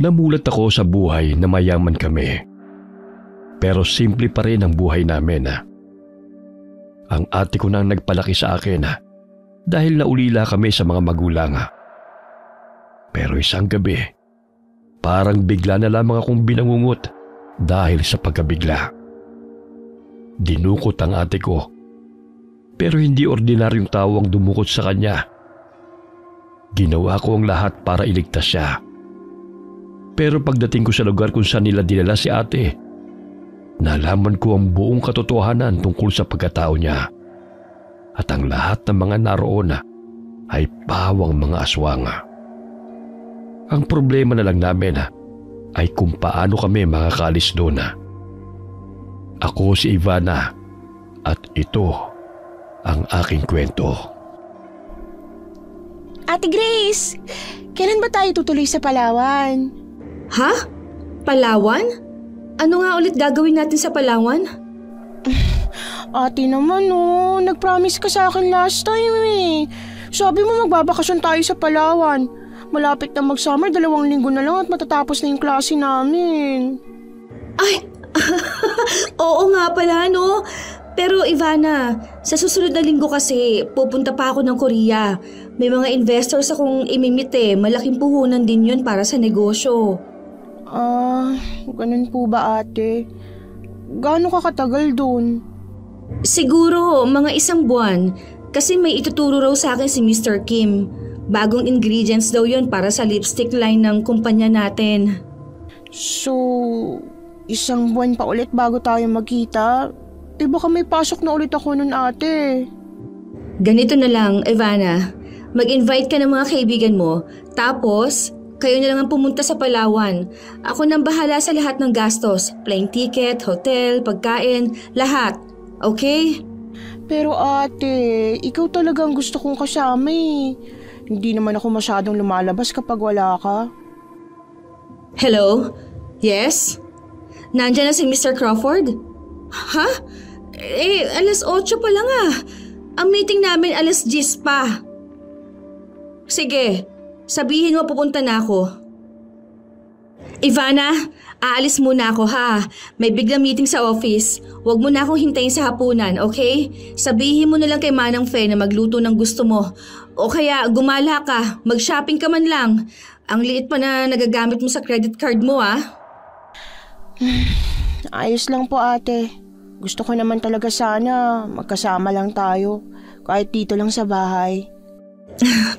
Namulat ako sa buhay na mayaman kami. Pero simple pa rin ang buhay namin. Ang ate ko nang nagpalaki sa akin dahil naulila kami sa mga magulang. Pero isang gabi, parang bigla na lamang akong binangungot dahil sa pagkabigla. Dinukot ang ate ko, pero hindi ordinaryong tao ang dumukot sa kanya. Ginawa ko ang lahat para iligtas siya. Pero pagdating ko sa lugar kung saan nila dinala si ate, nalaman ko ang buong katotohanan tungkol sa pagkatao niya. At ang lahat ng mga naroon ay pawang mga aswang. Ang problema na lang namin ay kung paano kami makakalis doon. Ako si Ivana at ito ang aking kwento. Ate Grace, kailan ba tayo tutuloy sa Palawan? Ha? Palawan? Ano nga ulit gagawin natin sa Palawan? Ate naman nag-promise ka sa akin last time eh. Sabi mo magbabakasyon tayo sa Palawan. Malapit na mag-summer, 2 linggo na lang at matatapos na yung klase namin. Ay, oo nga pala Pero Ivana, sa susunod na linggo kasi pupunta pa ako ng Korea. May mga investors akong imimit malaking puhunan din yun para sa negosyo. Ganun po ba ate? Gaano ka katagal dun? Siguro mga 1 buwan kasi may ituturo raw sa akin si Mr. Kim. Bagong ingredients daw yun para sa lipstick line ng kumpanya natin. So, 1 buwan pa ulit bago tayo magkita? Baka may pasok na ulit ako nun ate. Ganito na lang, Ivana. Mag-invite ka ng mga kaibigan mo, tapos kayo na lang ang pumunta sa Palawan. Ako nang bahala sa lahat ng gastos. Plane ticket, hotel, pagkain, lahat. Okay? Pero ate, ikaw talagang gusto kong kasama eh. Hindi naman ako masyadong lumalabas kapag wala ka. Hello? Yes? Nandiyan na si Mr. Crawford? Ha? 8:00 pa lang Ang meeting namin 10:00 pa. Sige, sabihin mo pupunta na ako. Ivana, aalis muna ako May biglang meeting sa office. Huwag mo na akong hintayin sa hapunan, okay? Sabihin mo na lang kay Manang Fe na magluto ng gusto mo. O kaya gumala ka, mag-shopping ka man lang. Ang liit pa na nagagamit mo sa credit card mo Ayos lang po ate. Gusto ko naman talaga sana magkasama lang tayo. Kahit dito lang sa bahay.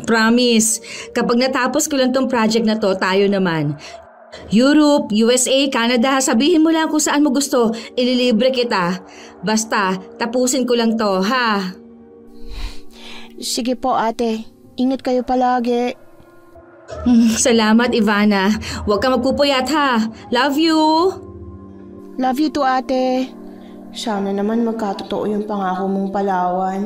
Promise, kapag natapos ko lang tong project na to, tayo naman. Europe, USA, Canada, sabihin mo lang kung saan mo gusto, ililibre kita. Basta, tapusin ko lang to, Sige po ate, ingat kayo palagi. Salamat Ivana, huwag ka magpupuyat Love you! Love you too ate. Sana naman magkatotoo yung pangako mong Palawan.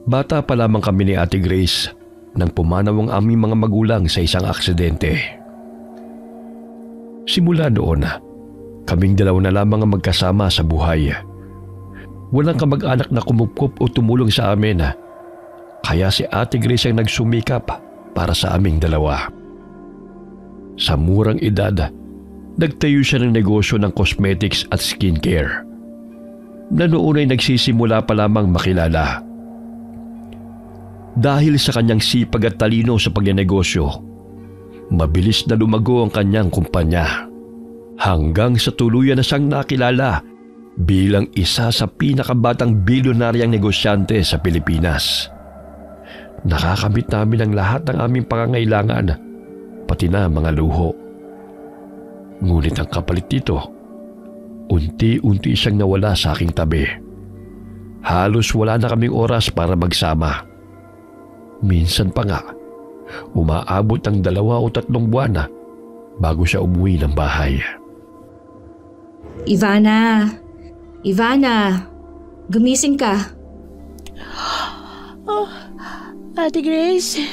Bata pa lamang kami ni Ate Grace nang pumanaw ang aming mga magulang sa isang aksidente. Simula noon, kaming 2 na lamang ang magkasama sa buhay. Walang kamag-anak na kumupkop o tumulong sa amin, kaya si Ate Grace ang nagsumikap para sa aming 2. Sa murang edad, nagtayo siya ng negosyo ng cosmetics at skincare na noon ay nagsisimula pa lamang makilala. Dahil sa kanyang sipag at talino sa pagnenegosyo, mabilis na lumago ang kanyang kumpanya hanggang sa tuluyan na siyang nakilala bilang isa sa pinakabatang bilyonaryang negosyante sa Pilipinas. Nakakamit namin ang lahat ng aming pangangailangan, pati na mga luho. Ngunit ang kapalit dito, unti-unti siyang nawala sa aking tabi. Halos wala na kaming oras para magsama. Minsan pa nga, umaabot ang 2 o 3 buwan bago siya umuwi ng bahay. Ivana, gumising ka. Ate Grace.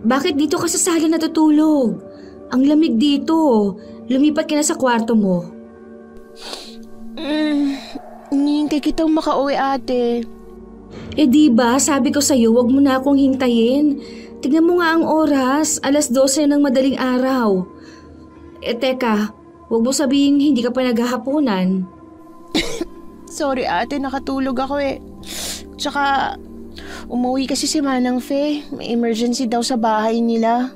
Bakit dito ka sa sala natutulog? Ang lamig dito. Lumipat ka na sa kwarto mo. Hinihintay kitang makauwi ate. Diba, sabi ko sa'yo, wag mo na akong hintayin. Tingnan mo nga ang oras, 12:00 ng madaling araw. Teka, huwag mo sabihin hindi ka pa naghahaponan. Sorry ate, nakatulog ako eh. Tsaka, umuwi kasi si Manang Fe. May emergency daw sa bahay nila.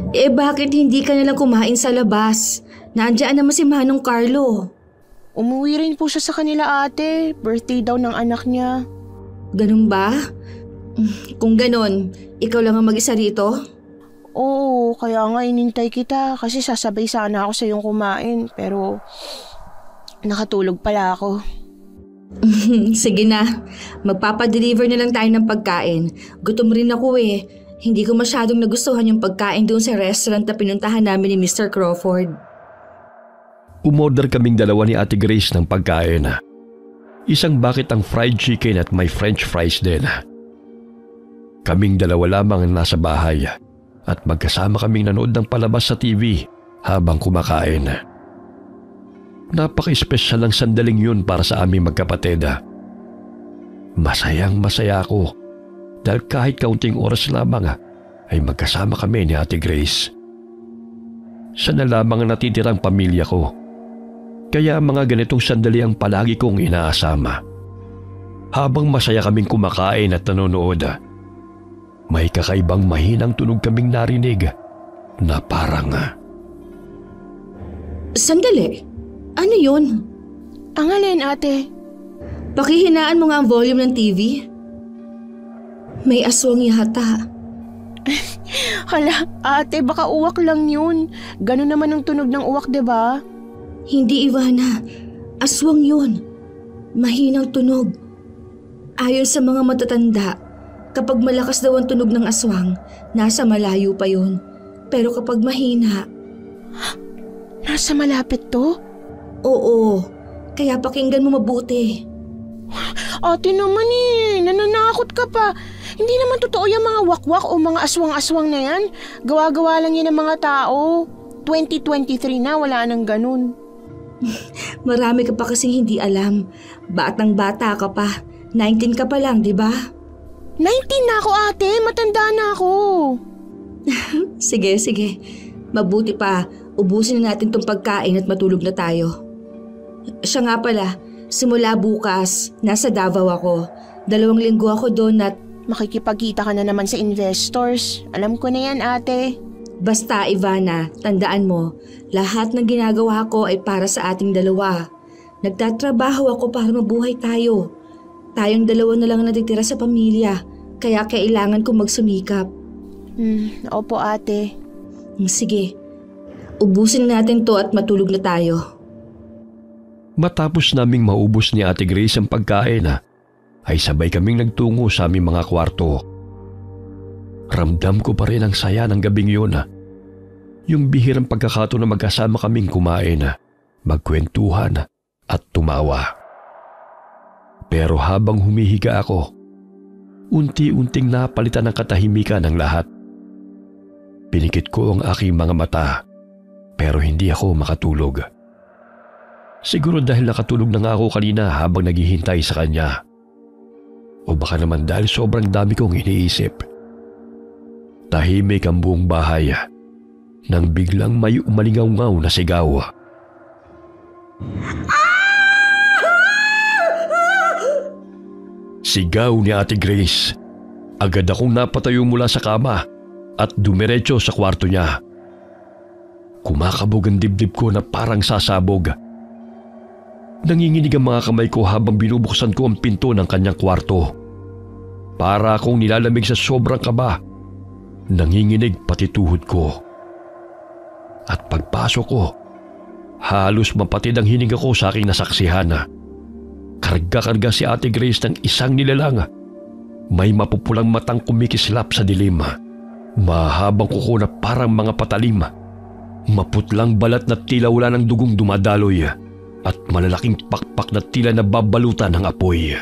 Bakit hindi ka nalang kumain sa labas? Nandiyan naman si Manong Carlo. Umuwi rin po siya sa kanila ate. Birthday daw ng anak niya. Ganun ba? Kung ganon, ikaw lang ang mag-isa rito? Oo, kaya nga inintay kita kasi sasabay sana ako sa iyong kumain. Pero, nakatulog pala ako. Sige na, magpapadeliver na lang tayo ng pagkain. Gutom rin ako eh. Hindi ko masyadong nagustuhan yung pagkain doon sa restaurant na pinuntahan namin ni Mr. Crawford. Umorder kaming dalawa ni Ate Grace ng pagkain. Isang bucket ang fried chicken at may french fries din. Kaming dalawa lamang ang nasa bahay at magkasama kaming nanood ng palabas sa TV habang kumakain. Napaka-espesyal ang sandaling yun para sa aming magkapatid. Masayang masaya ako dahil kahit kaunting oras lamang ay magkasama kami ni Ate Grace. Siya na lamang ang natitirang pamilya ko. Kaya mga ganitong sandali ang palagi kong inaasama. Habang masaya kaming kumakain at nanonood, may kakaibang mahinang tunog kaming narinig na parang... Sandali, ano yun? Ang alin ate? Pakihinaan mo nga ang volume ng TV. May aswang yata. Hala, ate, baka uwak lang yun. Ganun naman ang tunog ng uwak, diba? Hindi, Ivana. Aswang yun. Mahinang tunog. Ayon sa mga matatanda, kapag malakas daw ang tunog ng aswang, nasa malayo pa yun. Pero kapag mahina... Nasa malapit to? Oo, kaya pakinggan mo mabuti. Ate naman eh, nananakot ka pa. Hindi naman totoo yung mga wakwak o mga aswang-aswang na yan. Gawa-gawa lang yan ng mga tao. 2023 na, wala nang ganun. Marami ka pa kasing hindi alam. Batang-bata ka pa. 19 ka pa lang, di ba? 19 na ako ate, matanda na ako. Sige. Mabuti pa, ubusin na natin tong pagkain at matulog na tayo. Siya nga pala, simula bukas, nasa Davao ako. 2 linggo ako doon at... Makikipagkita ka na naman sa investors. Alam ko na yan ate. Basta Ivana, tandaan mo, lahat ng ginagawa ko ay para sa ating dalawa. Nagtatrabaho ako para mabuhay tayo. Tayong dalawa na lang natitira sa pamilya, kaya kailangan kong magsumikap. Opo ate. Sige, ubusin natin to at matulog na tayo. Matapos naming maubos ni Ate Grace ang pagkain, ay sabay kaming nagtungo sa aming mga kwarto. Ramdam ko pa rin ang saya ng gabing yun. Yung bihirang pagkakataon na magkasama kaming kumain, magkwentuhan at tumawa. Pero habang humihiga ako, unti-unting napalitan ang katahimikan ng lahat. Pinikit ko ang aking mga mata, pero hindi ako makatulog. Siguro dahil nakatulog na nga ako kanina habang naghihintay sa kanya. O baka naman dahil sobrang dami kong iniisip. Tahimik ang buong bahay nang biglang may umalingaw-ngaw na sigaw. Sigaw ni Ate Grace. Agad akong napatayo mula sa kama at dumiretso sa kwarto niya. Kumakabog ang dibdib ko na parang sasabog. Nanginginig ang mga kamay ko habang binubuksan ko ang pinto ng kanyang kwarto. Para akong nilalamig sa sobrang kaba. Nanginginig pati tuhod ko. At pagpasok ko, halos mapatid ang hininga ko sa aking nasaksihan. Karga-karga si Ate Grace ng isang nilalang. May mapupulang matang kumikislap sa dilim. Mahabang kuko na parang mga patalim. Maputlang balat na tila wala ng dugong dumadaloy. At malalaking pakpak na tila nababalutan ng apoy.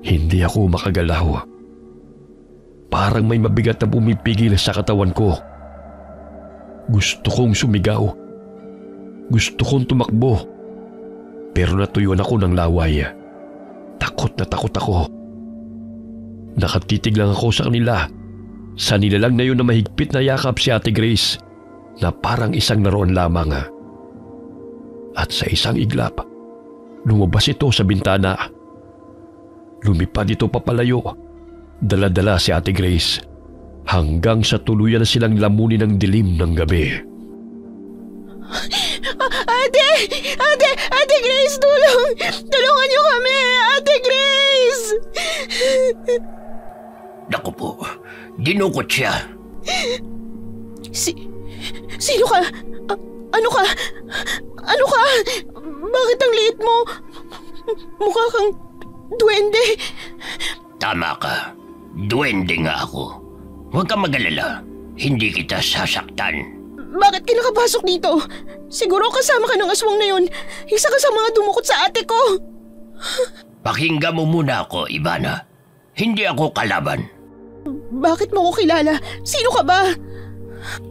Hindi ako makagalaw. Parang may mabigat na pumipigil sa katawan ko. Gusto kong sumigaw. Gusto kong tumakbo. Pero natuyuan ako ng laway. Takot na takot ako. Nakatitig lang ako sa kanila Sa nilalang na yun na mahigpit na yakap si Ate Grace na parang isang naroon lamang. At sa isang iglap, lumabas ito sa bintana. Lumipad ito papalayo. Dala-dala si Ate Grace hanggang sa tuluyan na silang lamunin ng dilim ng gabi. Ate Grace, tulong! Tulungan niyo kami! Ate Grace! Naku po, dinukot siya. Sino ka? Ano ka? Ano ka? Bakit ang liit mo? Mukha kang duwende. Tama ka, duwende nga ako. Huwag kang mag-alala, hindi kita sasaktan. Bakit ka nakapasok dito? Siguro kasama ka ng aswang na yun. Isa ka sa mga dumukot sa ate ko. Pakinggan mo muna ako, Ivana. Hindi ako kalaban. Bakit mo ko kilala? Sino ka ba?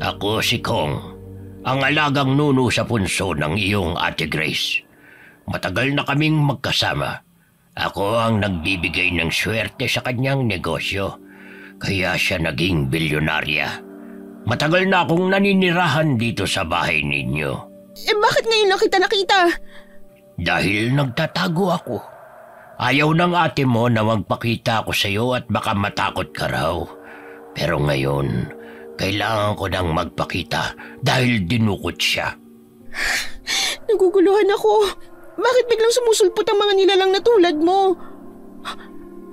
Ako si Kong, ang alagang nuno sa punso ng iyong Ate Grace. Matagal na kaming magkasama. Ako ang nagbibigay ng swerte sa kanyang negosyo, kaya siya naging bilyonarya. Matagal na akong naninirahan dito sa bahay ninyo. Bakit ngayon lang kita nakita? Dahil nagtatago ako. Ayaw ng ate mo na magpakita ako sa iyo at baka matakot ka raw. Pero ngayon, kailangan ko nang magpakita dahil dinukot siya. Naguguluhan ako. Bakit biglang sumusulpot ang mga nilalang na tulad mo?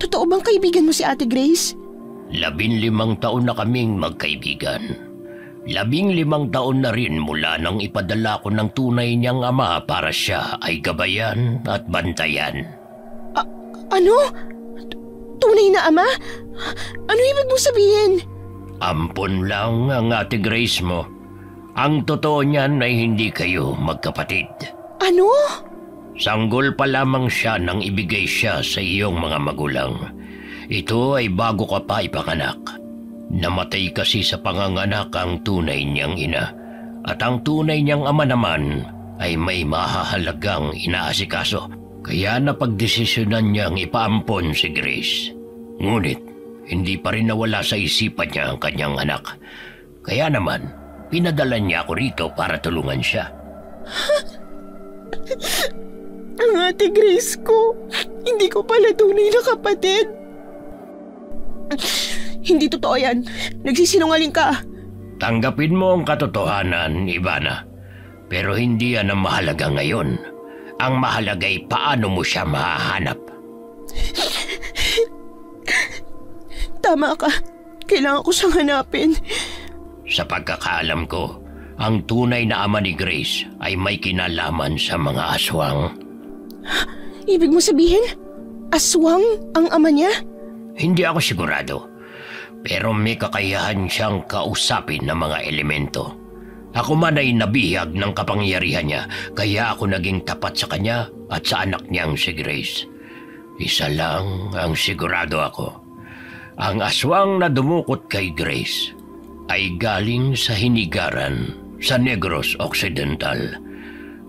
Totoo bang kaibigan mo si Ate Grace? 15 taon na kaming magkaibigan. 15 taon na rin mula nang ipadala ko ng tunay niyang ama para siya ay gabayan at bantayan. Ano? Tunay na ama? Ano ibig mo sabihin? Ampon lang ang Ate Grace mo. Ang totoo niyan ay hindi kayo magkapatid. Ano? Sanggol pa lamang siya nang ibigay siya sa iyong mga magulang. Ito ay bago ka pa ipanganak. Namatay kasi sa panganganak ang tunay niyang ina. At ang tunay niyang ama naman ay may mahahalagang inaasikaso. Kaya napagdesisyonan niyang ipaampon si Grace. Ngunit hindi pa rin nawala sa isipan niya ang kanyang anak. Kaya naman, pinadala niya ako rito para tulungan siya. Ang Ate Grace ko, hindi ko pala tunay na kapatid. Hindi totoo yan. Nagsisinungaling ka. Tanggapin mo ang katotohanan, Ivana. Pero hindi yan ang mahalaga ngayon. Ang mahalaga ay paano mo siya mahahanap. Tama ka. Kailangan ko siyang hanapin. Sa pagkakaalam ko, ang tunay na ama ni Grace ay may kinalaman sa mga aswang. Ibig mo sabihin, aswang ang ama niya? Hindi ako sigurado. Pero may kakayahan siyang kausapin ng mga elemento. Ako man ay nabihag ng kapangyarihan niya, kaya ako naging tapat sa kanya at sa anak niyang si Grace. Isa lang ang sigurado ako. Ang aswang na dumukot kay Grace ay galing sa Hinigaran, sa Negros Occidental.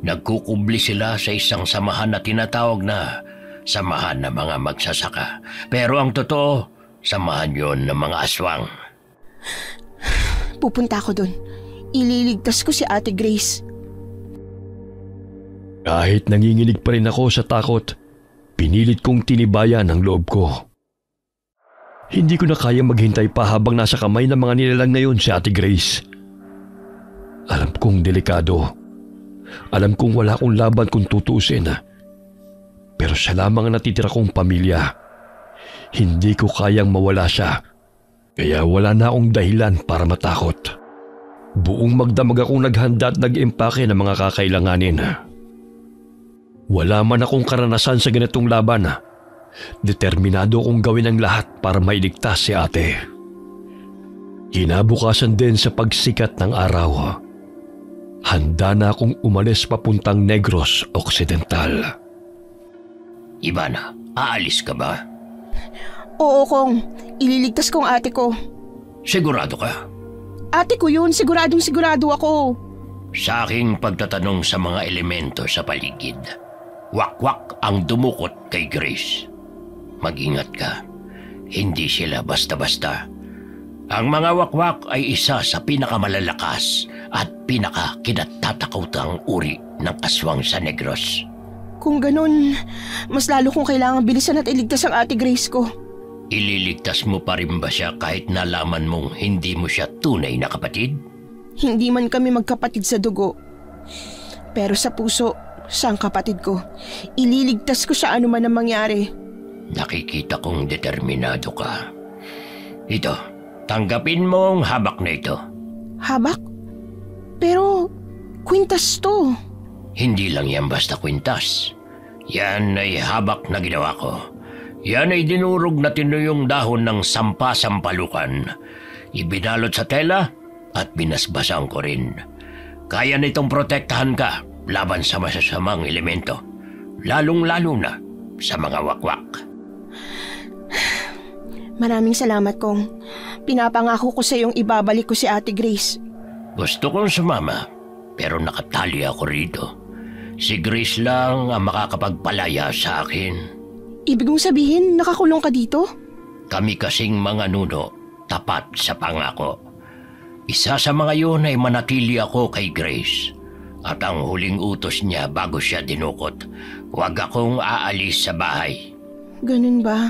Nagkukubli sila sa isang samahan na tinatawag na samahan ng mga magsasaka. Pero ang totoo, samahan yon ng mga aswang. Pupunta ako doon. Ililigtas ko si Ate Grace. Kahit nanginginig pa rin ako sa takot, pinilit kong tinibayan ang loob ko. Hindi ko na kaya maghintay pa habang nasa kamay ng mga nilalang na yun si Ate Grace. Alam kong delikado. Alam kong wala akong laban kung tutuusin. Pero siya lamang ang natitira kong pamilya. Hindi ko kayang mawala siya. Kaya wala na akong dahilan para matakot. Buong magdamag akong naghanda at nag-impake ng mga kakailanganin. Wala man akong karanasan sa ganitong laban. Determinado akong gawin ang lahat para mailigtas si ate. Kinabukasan din sa pagsikat ng araw, handa na akong umalis papuntang Negros Occidental. Ivana, aalis ka ba? Oo, Kong. Ililigtas ko ang ate ko. Sigurado ka? Ate ko yun, siguradong sigurado ako. Sa aking pagtatanong sa mga elemento sa paligid, wakwak ang dumukot kay Grace. Mag-ingat ka. Hindi sila basta-basta. Ang mga wakwak ay isa sa pinakamalalakas at pinakakinatatakutang uri ng aswang sa Negros. Kung ganun, mas lalo kong kailangan bilisan at iligtas ang Ate Grace ko. Ililigtas mo pa rin ba siya kahit nalaman mong hindi mo siya tunay na kapatid? Hindi man kami magkapatid sa dugo. Pero sa puso, siya ang kapatid ko. Ililigtas ko siya anuman ang mangyari. Nakikita kong determinado ka. Ito, tanggapin mo ang habak na ito. Habak? Pero, kwintas to. Hindi lang yan basta kwintas. Yan ay habak na ginawa ko. Yan ay dinurog na tinuyong dahon ng sampalukan. Ibinalot sa tela at binasbasan ko rin. Kaya nitong protektahan ka laban sa masasamang elemento. Lalong-lalo na sa mga wakwak. Maraming salamat, Kong. Pinapangako ko sa iyong ibabalik ko si Ate Grace. Gusto kong sumama, pero nakatali ako rito. Si Grace lang ang makakapagpalaya sa akin. Ibig mong sabihin, nakakulong ka dito? Kami kasing mga nuno, tapat sa pangako. Isa sa mga yun ay manatili ako kay Grace. At ang huling utos niya bago siya dinukot, huwag akong aalis sa bahay. Ganun ba?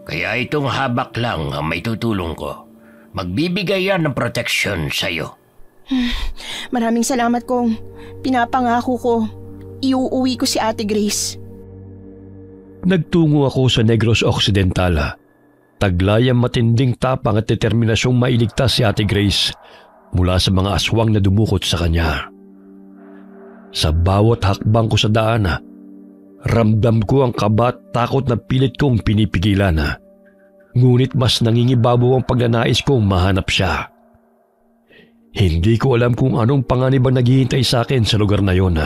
Kaya itong habak lang ang may tutulong ko. Magbibigay yan ng proteksyon sa'yo. Maraming salamat, Kong. Pinapangako ko, iuuwi ko si Ate Grace. Nagtungo ako sa Negros Occidental. Taglay ang matinding tapang at determinasyong mailigtas si Ate Grace mula sa mga aswang na dumukot sa kanya. Sa bawat hakbang ko sa daan, ramdam ko ang kaba at takot na pilit kong pinipigilan. Ngunit mas nangingibabaw ang pagnanais kong mahanap siya. Hindi ko alam kung anong panganib ang naghihintay sa akin sa lugar na yon.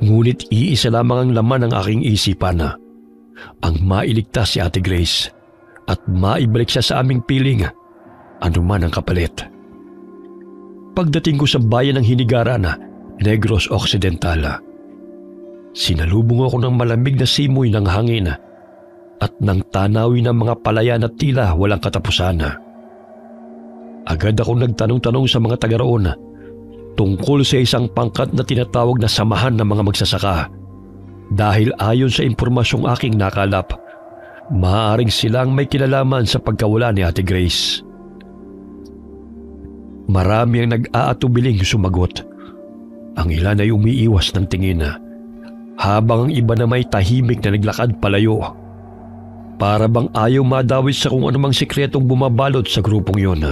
Ngunit iisa lamang ang laman ng aking isipan. Ang mailigtas si Ate Grace at maibalik siya sa aming piling, anuman ang kapalit. Pagdating ko sa bayan ng Hinigaran, Negros Occidental, sinalubong ako ng malamig na simoy ng hangin at ng tanawin ng mga palayan na tila walang katapusan. Agad akong nagtanong-tanong sa mga taga roon tungkol sa isang pangkat na tinatawag na samahan ng mga magsasaka. Dahil ayon sa impormasyong aking nakalap, maaaring silang may kinalaman sa pagkawala ni Ate Grace. Marami ang nag-aatubiling sumagot. Ang ilan ay umiiwas ng tingin, habang ang iba na may tahimik na naglakad palayo. Para bang ayaw madawit sa kung anumang sikretong bumabalot sa grupong yon.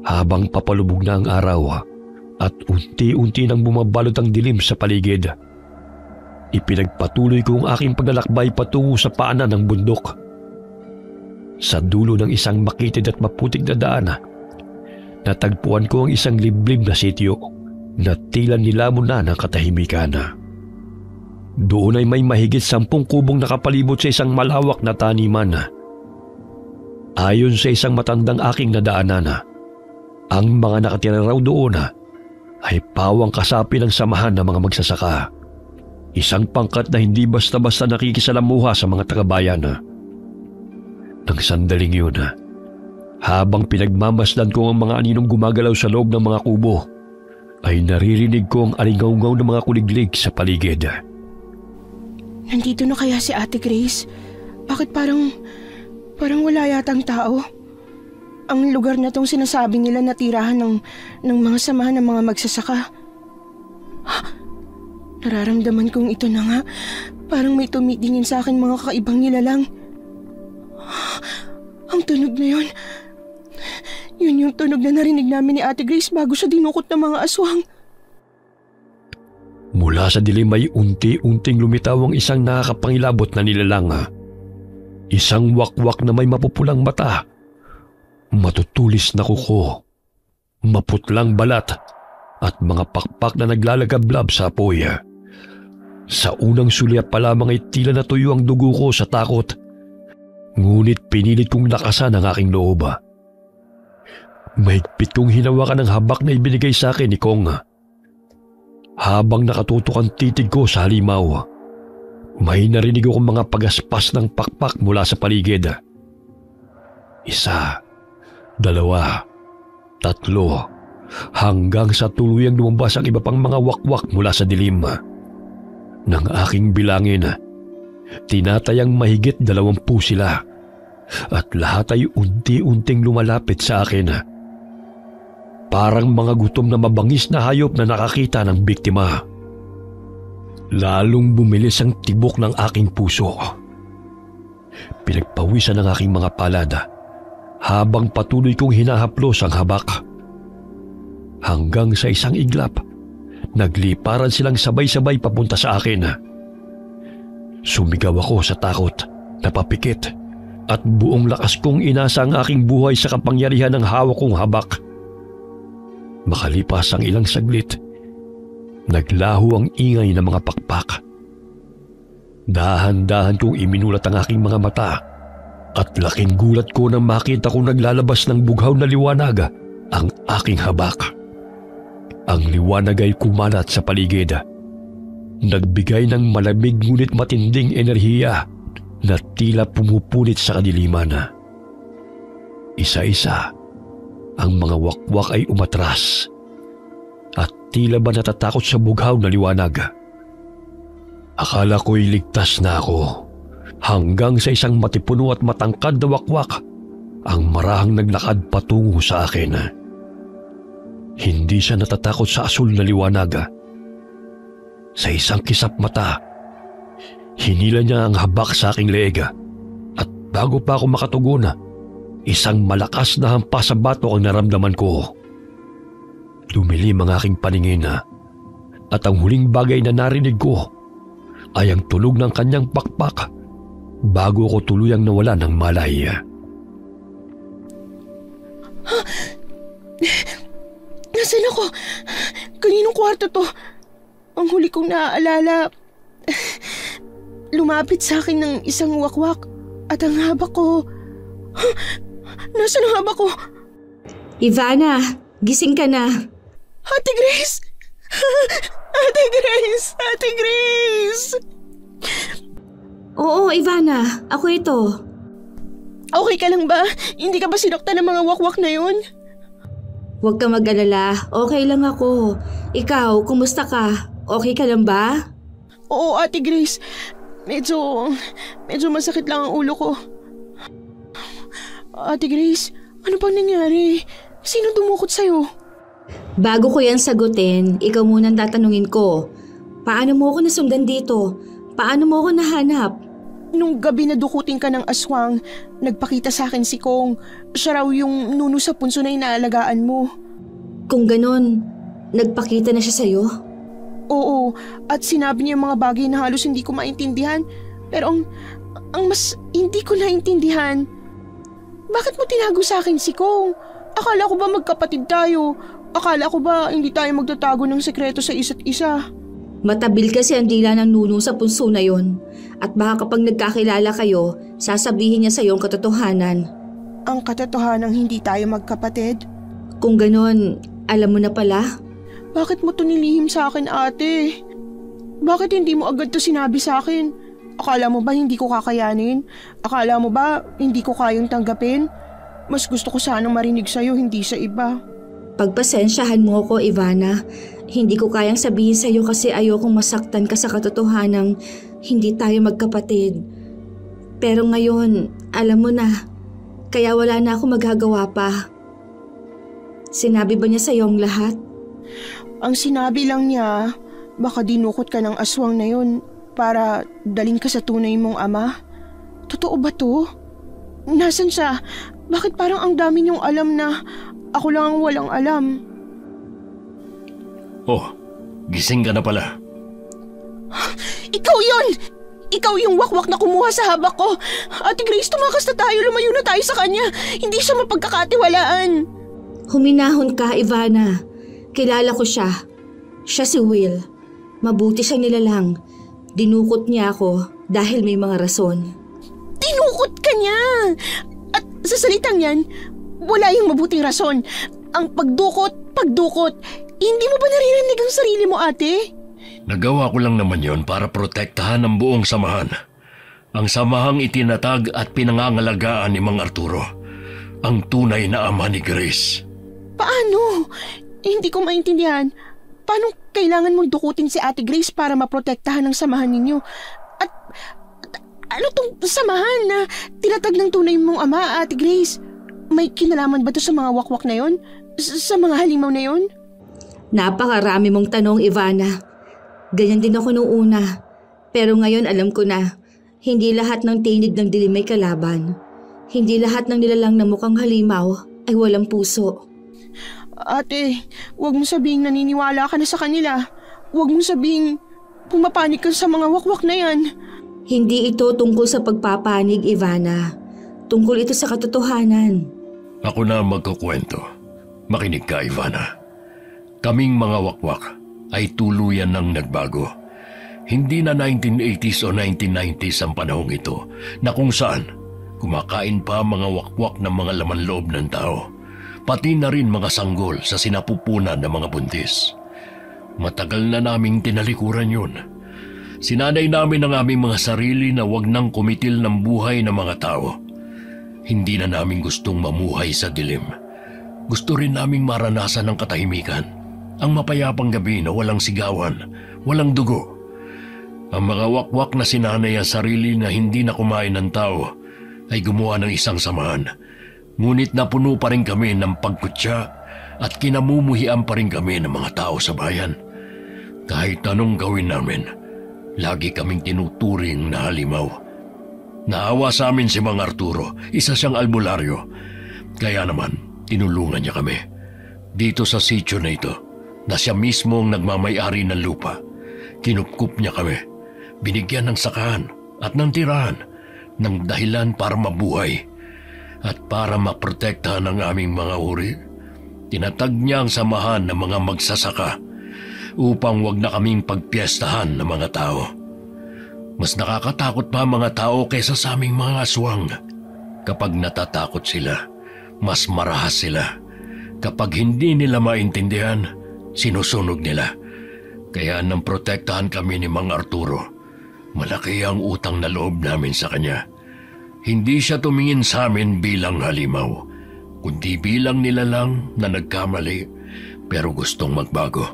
Habang papalubog na ang araw at unti-unti nang bumabalot ang dilim sa paligid, ipinagpatuloy ko ang aking paglalakbay patungo sa paanan ng bundok. Sa dulo ng isang makitid at maputik na daan, natagpuan ko ang isang liblib na sityo na tila nilamon na ng katahimikan. Doon ay may mahigit 10 kubong nakapalibot sa isang malawak na taniman. Ayon sa isang matandang aking nadaanan, ang mga nakatira raw doon ay pawang kasapi ng samahan ng mga magsasaka. Isang pangkat na hindi basta-basta nakikisalamuha sa mga taga-bayan. Nang sandaling yun, habang pinagmamasdan ko ang mga aninong gumagalaw sa loob ng mga kubo, ay naririnig ko ang alingaw-ngaw ng mga kuliglig sa paligid. Nandito na kaya si Ate Grace? Bakit parang wala yatang tao? Ang lugar na tong sinasabi nila na tirahan ng mga samahan ng mga magsasaka. Nararamdaman kong ito na nga. Parang may tumitingin sa akin mga kakaibang nilalang. Ang tunog na yun. Yun yung tunog na narinig namin ni Ate Grace bago siya dinukot ng mga aswang. Mula sa dilim ay unti-unting lumitaw ang isang nakakapangilabot na nilalang. Isang wakwak na may mapupulang mata, matutulis na kuko, maputlang balat at mga pakpak na naglalagablab sa apoy. Sa unang sulyap pa lamang ay tila natuyo ang dugo ko sa takot. Ngunit pinilit kong lakasan ang aking loob. Mahigpit kong hinawakan ang habak na ibinigay sa akin ni Kong. Habang nakatutok ang titig ko sa halimaw, may narinig akong mga pagaspas ng pakpak mula sa paligid. Isa, Dalawa, tatlo, hanggang sa tuluyang lumabas ang iba pang mga wakwak mula sa dilim. Nang aking bilangin, tinatayang mahigit 20 sila at lahat ay unti-unting lumalapit sa akin. Parang mga gutom na mabangis na hayop na nakakita ng biktima. Lalong bumilis ang tibok ng aking puso. Pinagpawisan ng aking mga palad habang patuloy kong hinahaplos ang habak. Hanggang sa isang iglap, nagliparan silang sabay-sabay papunta sa akin. Sumigaw ako sa takot, napapikit, at buong lakas kong inasa ang aking buhay sa kapangyarihan ng hawak kong habak. Makalipas ang ilang saglit, naglaho ang ingay ng mga pakpak. Dahan-dahan kong iminulat ang aking mga mata at laking gulat ko nang makita kong naglalabas ng bughaw na liwanag ang aking habak. Ang liwanag ay kumalat sa paligid. Nagbigay ng malamig ngunit matinding enerhiya na tila pumupunit sa kadiliman. Isa-isa, ang mga wakwak ay umatras at tila ba natatakot sa bughaw na liwanag. Akala ko'y ligtas na ako hanggang sa isang matipuno at matangkad na wakwak ang marahang naglakad patungo sa akin. Hindi siya natatakot sa asul na liwanag. Sa isang kisap mata, hinila niya ang habak sa aking leeg at bago pa ako makatugon, isang malakas na hampas sa bato ang naramdaman ko. Lumilim ang aking paningin at ang huling bagay na narinig ko ay ang tunog ng kanyang pakpak bago ko tuluyang nawala ng malay. Nasaan ako? Kaninong kwarto to? Ang huli kong naaalala, lumapit sa akin ng isang wakwak at ang habak ko. Nasaan ang habak ko? Ivana, gising ka na. Ate Grace! Ate Grace! Ate Grace! Oo, Ivana, ako ito. Okay ka lang ba? Hindi ka ba sinaktan ng mga wakwak na yun? Huwag ka mag-alala, okay lang ako. Ikaw, kumusta ka? Okay ka lang ba? Oo, Ate Grace. Medyo masakit lang ang ulo ko. Ate Grace, ano bang nangyari? Sino dumukot sa'yo? Bago ko yan sagutin, ikaw munang tatanungin ko. Paano mo ako nasundan dito? Paano mo ako nahanap? Nung gabi na dukutin ka ng aswang, nagpakita sa akin si Kong. Siya raw yung nuno sa punso na inaalagaan mo. Kung ganon, nagpakita na siya sa'yo? Oo, at sinabi niya yung mga bagay na halos hindi ko maintindihan. Pero ang mas hindi ko naintindihan, bakit mo tinago sa akin si Kong? Akala ko ba magkapatid tayo? Akala ko ba hindi tayo magtatago ng sekreto sa isa't isa? Matabil kasi ang dila ng nuno sa punso na yon. At baka kapag nagkakilala kayo, sasabihin niya sa iyo ang katotohanan. Ang katotohanang hindi tayo magkapatid? Kung ganon, alam mo na pala? Bakit mo to nilihim sa akin, ate? Bakit hindi mo agad to sinabi sa akin? Akala mo ba hindi ko kakayanin? Akala mo ba hindi ko kayang tanggapin? Mas gusto ko sanang marinig sa'yo, hindi sa iba. Pagpasensyahan mo ko, Ivana. Hindi ko kayang sabihin sa'yo kasi ayokong masaktan ka sa katotohanang hindi tayo magkapatid. Pero ngayon, alam mo na, kaya wala na ako magagawa pa. Sinabi ba niya sa'yo ang lahat? Ang sinabi lang niya, baka dinukot ka ng aswang na yun para dalhin ka sa tunay mong ama. Totoo ba to? Nasaan siya? Bakit parang ang dami niyong alam na ako lang ang walang alam? Oh, gising ka na pala. Ikaw yon! Ikaw yung wakwak na kumuha sa habak ko! Ate Grace, tumakas na tayo, lumayo na tayo sa kanya! Hindi siya mapagkakatiwalaan! Huminahon ka, Ivana. Kilala ko siya. Siya si Will. Mabuti siyang nilalang. Dinukot niya ako dahil may mga rason. Dinukot ka niya! At sa salitang yan, wala yung mabuting rason. Ang pagdukot. Hindi mo ba naririnig ang sarili mo, ate? Nagawa ko lang naman yon para protektahan ang buong samahan. Ang samahang itinatag at pinangangalagaan ni Mang Arturo. ang tunay na ama ni Grace. Paano? Hindi ko maintindihan. Paano kailangan mong dukutin si Ate Grace para maprotektahan ang samahan ninyo? At ano tong samahan na tinatag ng tunay mong ama, Ate Grace? May kinalaman ba to sa mga wakwak na yon? Sa mga halimaw na yon? Napakarami mong tanong, Ivana. Ganyan din ako noong una. Pero ngayon alam ko na, hindi lahat ng tinig ng dilim may kalaban. Hindi lahat ng nilalang na mukhang halimaw ay walang puso. Ate, huwag mong sabihing naniniwala ka na sa kanila. Huwag mong sabihing pumapanig ka sa mga wakwak na yan. Hindi ito tungkol sa pagpapanig, Ivana. Tungkol ito sa katotohanan. Ako na magkukwento. Makinig ka, Ivana. Kaming mga wakwak ay tuluyan ng nagbago. Hindi na 1980s o 1990s ang panahong ito na kung saan kumakain pa mga wakwak ng mga laman loob ng tao. Pati na rin mga sanggol sa sinapupunan ng mga buntis. Matagal na naming tinalikuran yun. Sinanay namin ang aming mga sarili na wag nang kumitil ng buhay ng mga tao. Hindi na namin gustong mamuhay sa dilim. Gusto rin naming maranasan ng katahimikan. Ang mapayapang gabi na walang sigawan, walang dugo. Ang mga wakwak na sinanay ang sarili na hindi na kumain ng tao ay gumawa ng isang samahan. Ngunit napuno pa rin kami ng pagkutya at kinamumuhian pa rin kami ng mga tao sa bayan. Kahit anong gawin namin, lagi kaming tinuturing na halimaw. Naawa sa amin si Mang Arturo, isa siyang albularyo. Kaya naman, tinulungan niya kami. Dito sa sitio na ito, na siya mismo ang nagmamay-ari ng lupa. Kinupkup niya kami, binigyan ng sakahan at ng tirahan ng dahilan para mabuhay. At para maprotektahan ang aming mga uri, tinatag niya ang samahan ng mga magsasaka upang wag na kaming pagpiestahan ng mga tao. Mas nakakatakot pa ang mga tao kaysa sa aming mga aswang. Kapag natatakot sila, mas marahas sila. Kapag hindi nila maintindihan, sinusunog nila. Kaya nang protektahan kami ni Mang Arturo, malaki ang utang na loob namin sa kanya. Hindi siya tumingin sa amin bilang halimaw, kundi bilang nilalang na nagkamali pero gustong magbago.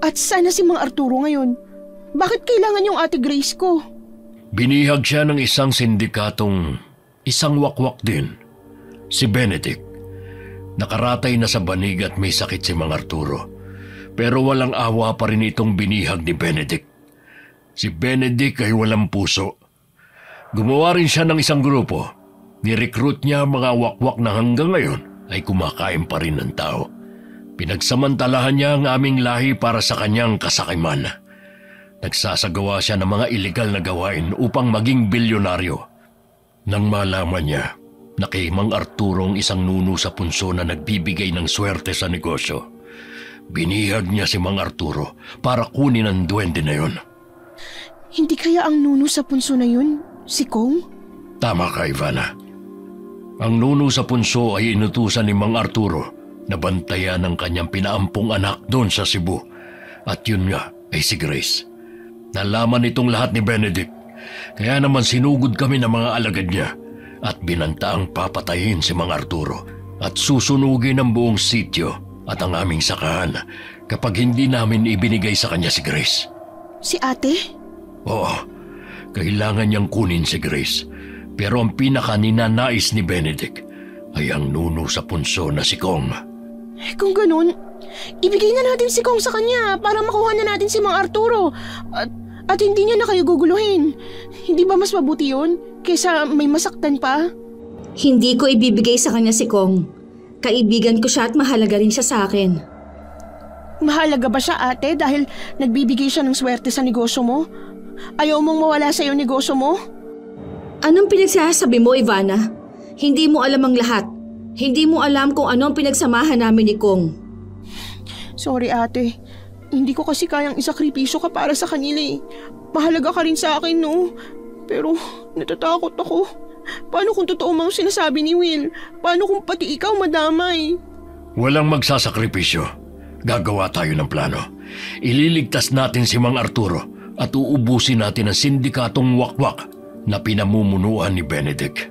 At sana si Mang Arturo ngayon? Bakit kailangan yung Ate Grace ko? Binihag siya ng isang sindikatong isang wakwak din, si Benedict. Nakaratay na sa banig at may sakit si Mang Arturo, pero walang awa pa rin itong binihag ni Benedict. Si Benedict ay walang puso. Gumawa rin siya ng isang grupo. Ni-recruit niya mga wakwak na hanggang ngayon ay kumakain pa rin ng tao. Pinagsamantalahan niya ang aming lahi para sa kanyang kasakiman. Nagsasagawa siya ng mga ilegal na gawain upang maging bilyonaryo. Nang malaman niya na kay Mang Arturo ang isang nuno sa punso na nagbibigay ng swerte sa negosyo, binihag niya si Mang Arturo para kunin ang duwende na yun. Hindi kaya ang nuno sa punso na yun si Kong? Tama ka, Ivana. Ang nuno sa punso ay inutusan ni Mang Arturo na bantayan ang kanyang pinaampong anak doon sa Cebu. At yun nga ay si Grace. Nalaman itong lahat ni Benedict. Kaya naman sinugod kami ng mga alagad niya at binantaang papatayin si Mang Arturo at susunugin ang buong sitio at ang aming sakahan kapag hindi namin ibinigay sa kanya si Grace. Si ate? Oo. Kailangan niyang kunin si Grace, pero ang pinaka-ninanais ni Benedict ay ang nuno sa punso na si Kong. Kung ganun, ibigay na natin si Kong sa kanya para makuha na natin si Mang Arturo at hindi niya na kayo guguluhin. Hindi ba mas mabuti yun kaysa may masaktan pa? Hindi ko ibibigay sa kanya si Kong. Kaibigan ko siya at mahalaga rin siya sa akin. Mahalaga ba siya, ate, dahil nagbibigay siya ng swerte sa negosyo mo? Ayaw mong mawala sa iyo negosyo mo? Anong pinagsasabi mo, Ivana? Hindi mo alam ang lahat. Hindi mo alam kung ano ang pinagsamahan namin ni Kong. Sorry, ate. Hindi ko kasi kayang isakripisyo ka para sa kanila eh. Mahalaga ka rin sa akin, no? Pero natatakot ako. Paano kung totoo mang sinasabi ni Will? Paano kung pati ikaw madamay? Walang magsasakripisyo. Gagawa tayo ng plano. Ililigtas natin si Mang Arturo at uubusin natin ang sindikatong wakwak na pinamumunuan ni Benedict.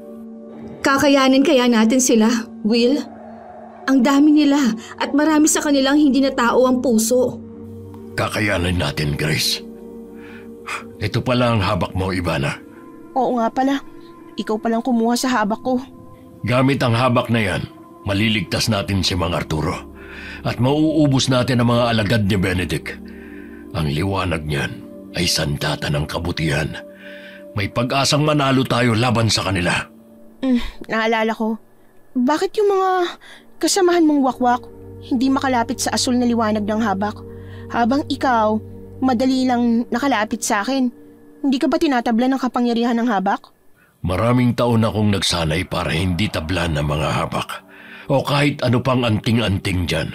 Kakayanin kaya natin sila, Will? Ang dami nila at marami sa kanilang hindi na tao ang puso. Kakayanin natin, Grace. Ito pala ang habak mo, Ivana. Oo nga pala. Ikaw palang kumuha sa habak ko. Gamit ang habak na yan, maliligtas natin si Mang Arturo. At mauubos natin ang mga alagad ni Benedict. Ang liwanag niyan ay sandata ng kabutihan. May pag-asang manalo tayo laban sa kanila. Naalala ko. Bakit yung mga kasamahan mong wakwak hindi makalapit sa asul na liwanag ng habak? Habang ikaw, madali lang nakalapit sa akin. Hindi ka ba tinatabla ng kapangyarihan ng habak? Maraming taon akong nagsanay para hindi tablan ng mga habak. O kahit ano pang anting-anting dyan.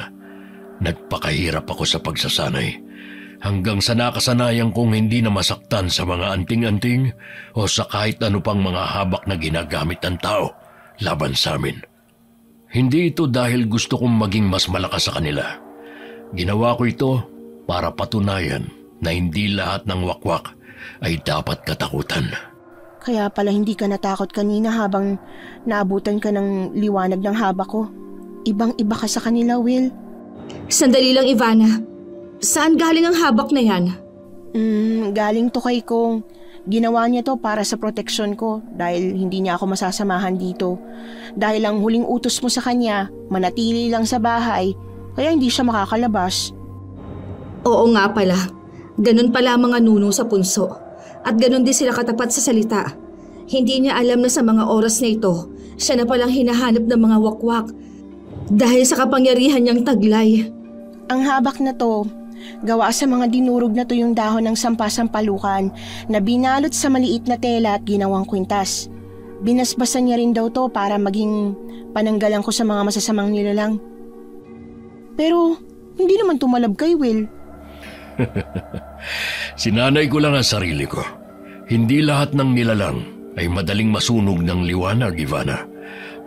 Nagpakahirap ako sa pagsasanay. Hanggang sa nakasanayan kong hindi na masaktan sa mga anting-anting o sa kahit ano pang mga habak na ginagamit ng tao laban sa amin. Hindi ito dahil gusto kong maging mas malakas sa kanila. Ginawa ko ito para patunayan na hindi lahat ng wakwak ay dapat katakutan. Kaya pala hindi ka natakot kanina habang naabutan ka ng liwanag ng habak ko. Ibang-iba ka sa kanila, Will. Sandali lang, Ivana. Saan galing ang habak na yan? Galing to kay Kong. Ginawa niya to para sa proteksyon ko dahil hindi niya ako masasamahan dito. Dahil ang huling utos mo sa kanya, manatili lang sa bahay, kaya hindi siya makakalabas. Oo nga pala. Ganun pala mga nuno sa punso. At ganun din sila katapat sa salita. Hindi niya alam na sa mga oras na ito, siya na palang hinahanap ng mga wakwak dahil sa kapangyarihan niyang taglay. Ang habak na to, gawa sa mga dinurog na tuyong dahon ng sampasampalukan na binalot sa maliit na tela at ginawang kwintas. Binasbasan niya rin daw to para maging pananggalang ko sa mga masasamang nilalang. Pero hindi naman tumalab kay Will. Sinanay ko lang ang sarili ko. Hindi lahat ng nilalang ay madaling masunog ng liwanag, Ivana.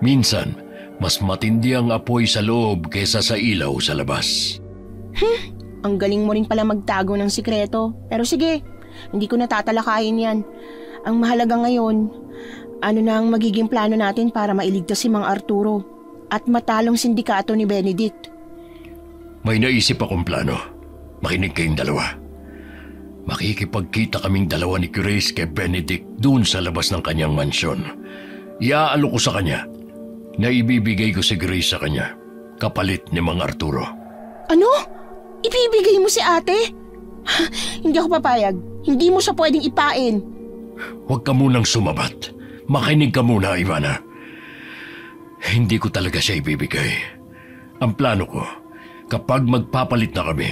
Minsan, mas matindi ang apoy sa loob kaysa sa ilaw sa labas. Ang galing mo rin pala magtago ng sikreto. Pero sige, hindi ko natatalakayin yan. Ang mahalaga ngayon, ano na ang magiging plano natin para mailigtas si Mang Arturo at matalong sindikato ni Benedict? May naisip akong plano. Makinig kayong dalawa. Makikipagkita kaming dalawa ni Grace kay Benedict doon sa labas ng kanyang mansyon. Iaalok ko sa kanya na ibibigay ko si Grace sa kanya, kapalit ni Mang Arturo. Ano? Ibibigay mo si ate? Hindi ako papayag. Hindi mo siya pwedeng ipain. Huwag ka munang sumabat. Makinig ka muna, Ivana. Hindi ko talaga siya ibibigay. Ang plano ko, kapag magpapalit na kami,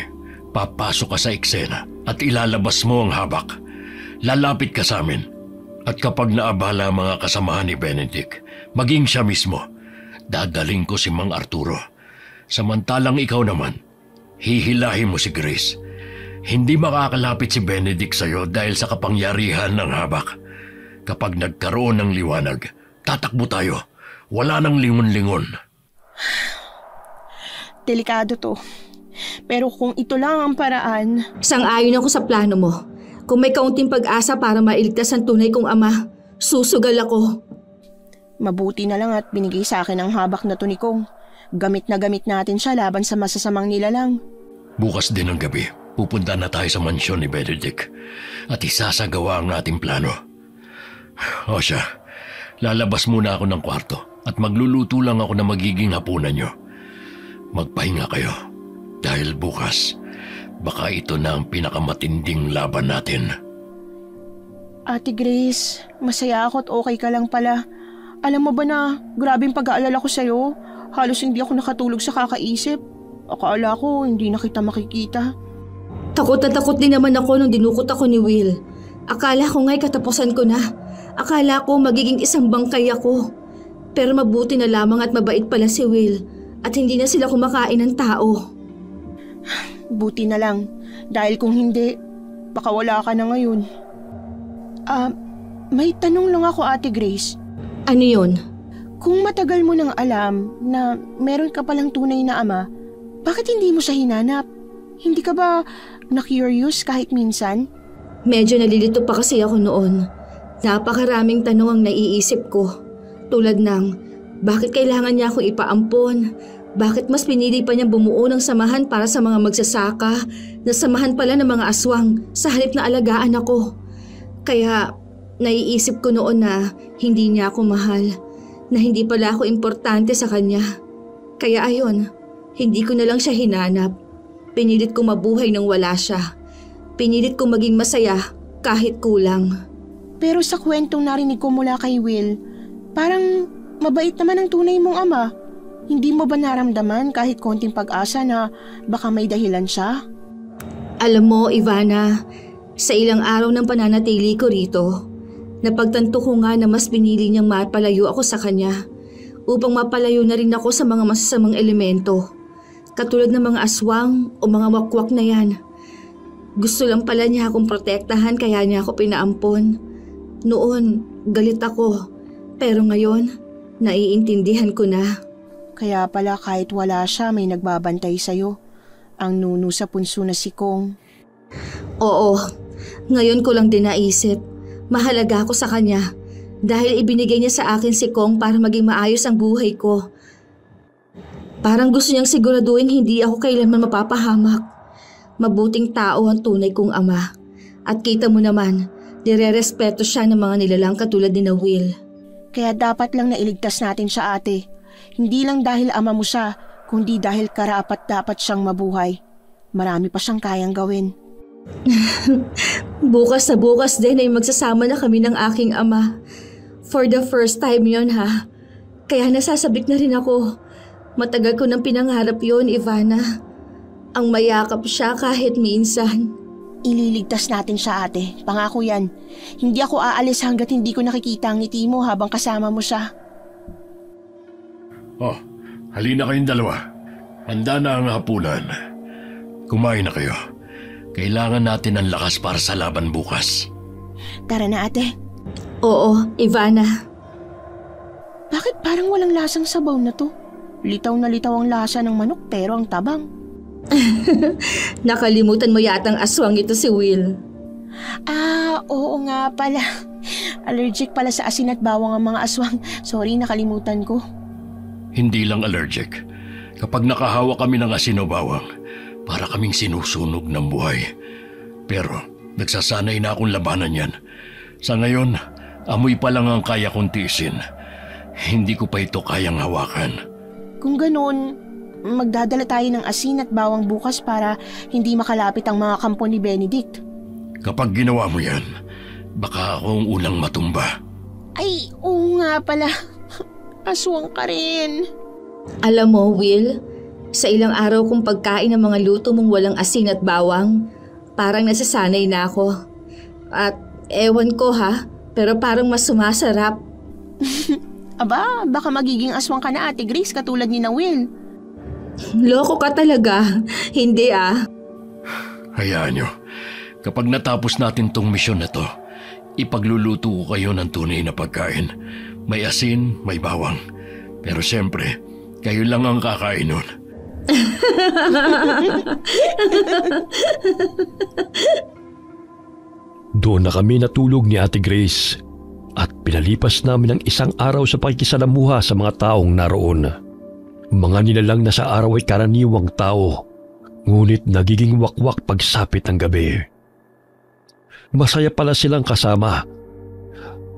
papasok ka sa eksena at ilalabas mo ang habak. Lalapit ka sa amin. At kapag naabala ang mga kasamahan ni Benedict, maging siya mismo, dadaling ko si Mang Arturo. Samantalang ikaw naman, hihilahin mo si Grace. Hindi makakalapit si Benedict sa'yo dahil sa kapangyarihan ng habak. Kapag nagkaroon ng liwanag, tatakbo tayo. Wala nang lingon-lingon. Delikado to. Pero kung ito lang ang paraan... Sang-ayon ako sa plano mo. Kung may kaunting pag-asa para mailigtas ang tunay kong ama, susugal ako. Mabuti na lang at binigay sa akin ang habak na to ni Kong. Gamit na gamit natin siya laban sa masasamang nilalang. Bukas din ng gabi, pupunta na tayo sa mansyon ni Benedict at isasagawa ang ating plano. O siya, lalabas muna ako ng kwarto at magluluto lang ako na magiging hapunan nyo. Magpahinga kayo dahil bukas baka ito na ang pinakamatinding laban natin. Ate Grace, masaya ako at okay ka lang pala. Alam mo ba na grabing pag-aalala ko sa'yo? Halos hindi ako nakatulog sa kakaisip. Akala ko hindi na kita makikita. Takot na takot din naman ako nung dinukot ako ni Will. Akala ko nga'y katapusan ko na. Akala ko magiging isang bangkay ako. Pero mabuti na lamang at mabait pala si Will at hindi na sila kumakain ng tao. Buti na lang. Dahil kung hindi, baka wala ka na ngayon. May tanong lang ako, Ate Grace. Ano yun? Kung matagal mo nang alam na meron ka palang tunay na ama, bakit hindi mo siya hinanap? Hindi ka ba na-curious kahit minsan? Medyo nalilito pa kasi ako noon. Napakaraming tanong ang naiisip ko. Tulad ng, bakit kailangan niya akong ipaampon? Bakit mas pinili pa niyang bumuo ng samahan para sa mga magsasaka na samahan pala ng mga aswang sa halip na alagaan ako? Kaya naiisip ko noon na hindi niya ako mahal, na hindi pala ako importante sa kanya. Kaya ayon, hindi ko na lang siya hinanap. Pinilit ko mabuhay nang wala siya. Pinilit ko maging masaya kahit kulang. Pero sa kwentong narinig ko mula kay Will, parang mabait naman ang tunay mong ama. Hindi mo ba naramdaman kahit konting pag-asa na baka may dahilan siya? Alam mo, Ivana, sa ilang araw ng pananatili ko rito, napagtanto ko nga na mas pinili niyang mapalayo ako sa kanya upang mapalayo na rin ako sa mga masasamang elemento, katulad ng mga aswang o mga wakwak na yan. Gusto lang pala niya akong protektahan kaya niya ako pinaampon. Noon, galit ako, pero ngayon, naiintindihan ko na. Kaya pala kahit wala siya may nagbabantay sa'yo. Ang nuno sa punso na si Kong. Oo, ngayon ko lang din naisip. Mahalaga ako sa kanya dahil ibinigay niya sa akin si Kong para maging maayos ang buhay ko. Parang gusto niyang siguraduhin hindi ako kailanman mapapahamak. Mabuting tao ang tunay kong ama. At kita mo naman, nire-respeto siya ng mga nilalang katulad ni na Will. Kaya dapat lang nailigtas natin siya, ate. Hindi lang dahil ama mo siya, kundi dahil karapat-dapat siyang mabuhay. Marami pa siyang kayang gawin. Bukas na bukas din ay magsasama na kami ng aking ama. For the first time yon ha. Kaya nasasabik na rin ako. Matagal ko nang pinangarap yon, Ivana. Ang mayakap siya kahit minsan. Ililigtas natin siya, ate. Pangako yan. Hindi ako aalis hanggat hindi ko nakikita ang ngiti mo habang kasama mo siya. Oh, halina kayong dalawa. Handa na ang hapunan. Kumain na kayo. Kailangan natin ng lakas para sa laban bukas. Tara na, ate. Oo, Ivana. Bakit parang walang lasang sabaw na to? Litaw na litaw ang lasa ng manok pero ang tabang. Nakalimutan mo yatang aswang ito si Will. Oo nga pala. Allergic pala sa asin at bawang ang mga aswang. Sorry, nakalimutan ko. Hindi lang allergic. Kapag nakahawa kami ng asin o bawang, para kaming sinusunog ng buhay. Pero nagsasanay na akong labanan yan. Sa ngayon, amoy pa lang ang kaya kong tiisin. Hindi ko pa ito kayang hawakan. Kung ganun, magdadala tayo ng asin at bawang bukas para hindi makalapit ang mga kampo ni Benedict. Kapag ginawa mo yan, baka akong unang matumba. Ay, oo nga pala. Aswang ka rin. Alam mo, Will, sa ilang araw kong pagkain ng mga luto mong walang asin at bawang, parang nasasanay na ako. At ewan ko ha, pero parang mas sumasarap. Aba, baka magiging aswang ka na, Ate Grace, katulad ni na Will. Loko ka talaga. Hindi ah. Hayaan nyo, kapag natapos natin tong misyon na to, ipagluluto ko kayo ng tunay na pagkain. May asin, may bawang. Pero siyempre, kayo lang ang kakain nun. Doon na kami natulog ni Ate Grace at pinalipas namin ang isang araw sa pakikisalamuha sa mga taong naroon. Mga nilalang na sa araw ay karaniwang tao, ngunit nagiging wakwak pagsapit ng gabi. Masaya pala silang kasama.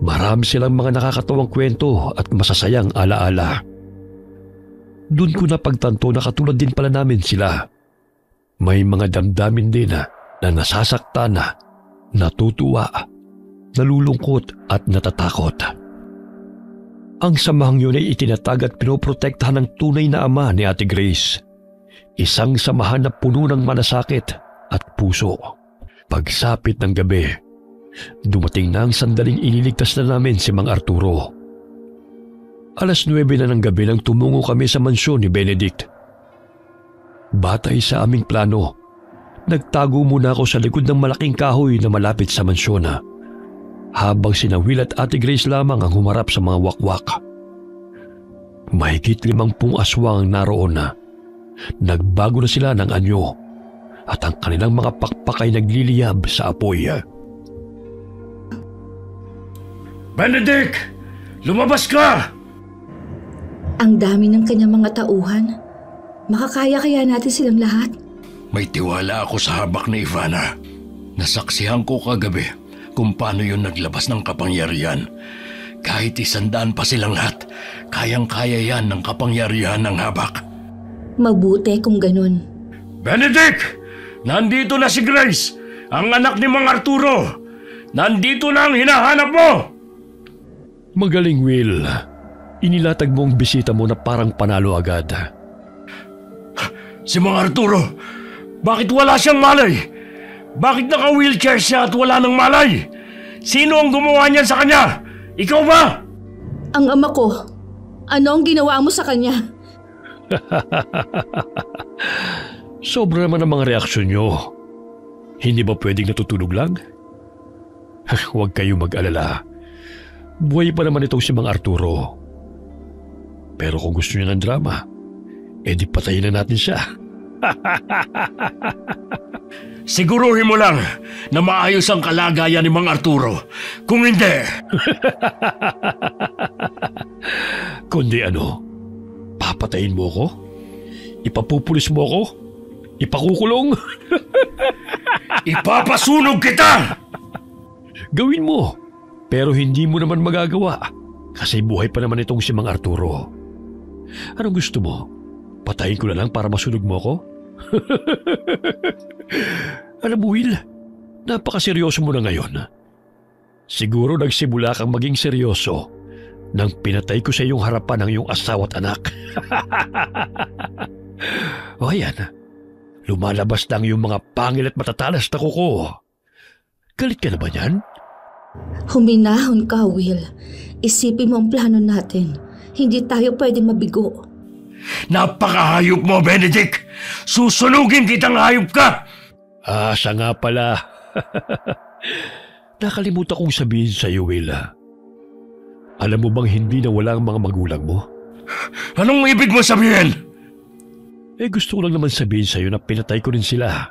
Marami silang mga nakakatawang kwento at masasayang alaala. Doon ko napagtanto na katulad din pala namin sila. May mga damdamin din na nasasaktan, natutuwa, nalulungkot at natatakot. Ang samahang yun ay itinatag at pinoprotektahan ng tunay na ama ni Ate Grace. Isang samahan na puno ng malasakit at puso. Pagsapit ng gabi, dumating na ang sandaling ililigtas na namin si Mang Arturo. 9:00 na ng gabi nang tumungo kami sa mansyon ni Benedict. Batay sa aming plano, nagtago muna ako sa likod ng malaking kahoy na malapit sa mansyon habang sina Will at Ate Grace lamang ang humarap sa mga wakwak. Mahigit 50 aswang naroon na. Nagbago na sila ng anyo at ang kanilang mga pakpak ay nagliliyab sa apoy. Benedict! Lumabas ka! Ang dami ng kanyang mga tauhan. Makakaya kaya natin silang lahat? May tiwala ako sa habak ni Ivana. Nasaksihan ko kagabi kung paano yun naglabas ng kapangyarihan. Kahit 100 pa silang lahat, kayang-kaya yan ng kapangyarihan ng habak. Mabuti kung ganun. Benedict! Nandito na si Grace, ang anak ni Mang Arturo. Nandito na ang hinahanap mo! Magaling, Will. Inilatag mo ang bisita mo na parang panalo agad. Si Mang Arturo, bakit wala siyang malay? Bakit naka-wheelchair siya at wala ng malay? Sino ang gumawa niyan sa kanya? Ikaw ba? Ang ama ko. Ano ang ginawa mo sa kanya? Sobra naman ang mga reaksyon nyo. Hindi ba pwedeng natutulog lang? Huwag kayong mag-alala. Buhay pa naman itong si Mang Arturo. Pero kung gusto niyo ng drama, edi patayin na natin siya. Siguruhin mo lang na maayos ang kalagayan ni Mang Arturo. Kung hindi... Kundi ano, papatayin mo ko? Ipapupulis mo ko? Ipakukulong? Ipapasunog kita! Gawin mo, pero hindi mo naman magagawa kasi buhay pa naman itong si Mang Arturo. Anong gusto mo? Patayin ko na lang para masunog mo ko? Alam mo, Will, napakaseryoso mo na ngayon. Siguro nagsimula kang maging seryoso nang pinatay ko sa iyong harapan ang iyong asawa at anak. O ayan, lumalabas na ang iyong mga pangil at matatalas na kuko. Galit ka na ba yan? Huminahon ka, Will. Isipin mo ang plano natin. Hindi tayo pwede mabigo. Napakahayop mo, Benedict! Susunugin kitang hayop ka! Siya nga pala. Nakalimutan kong sabihin sa iyo, Will. Alam mo bang hindi nawala ang mga magulang mo? Anong ibig mo sabihin? Gusto ko lang naman sabihin sa iyo na pinatay ko rin sila.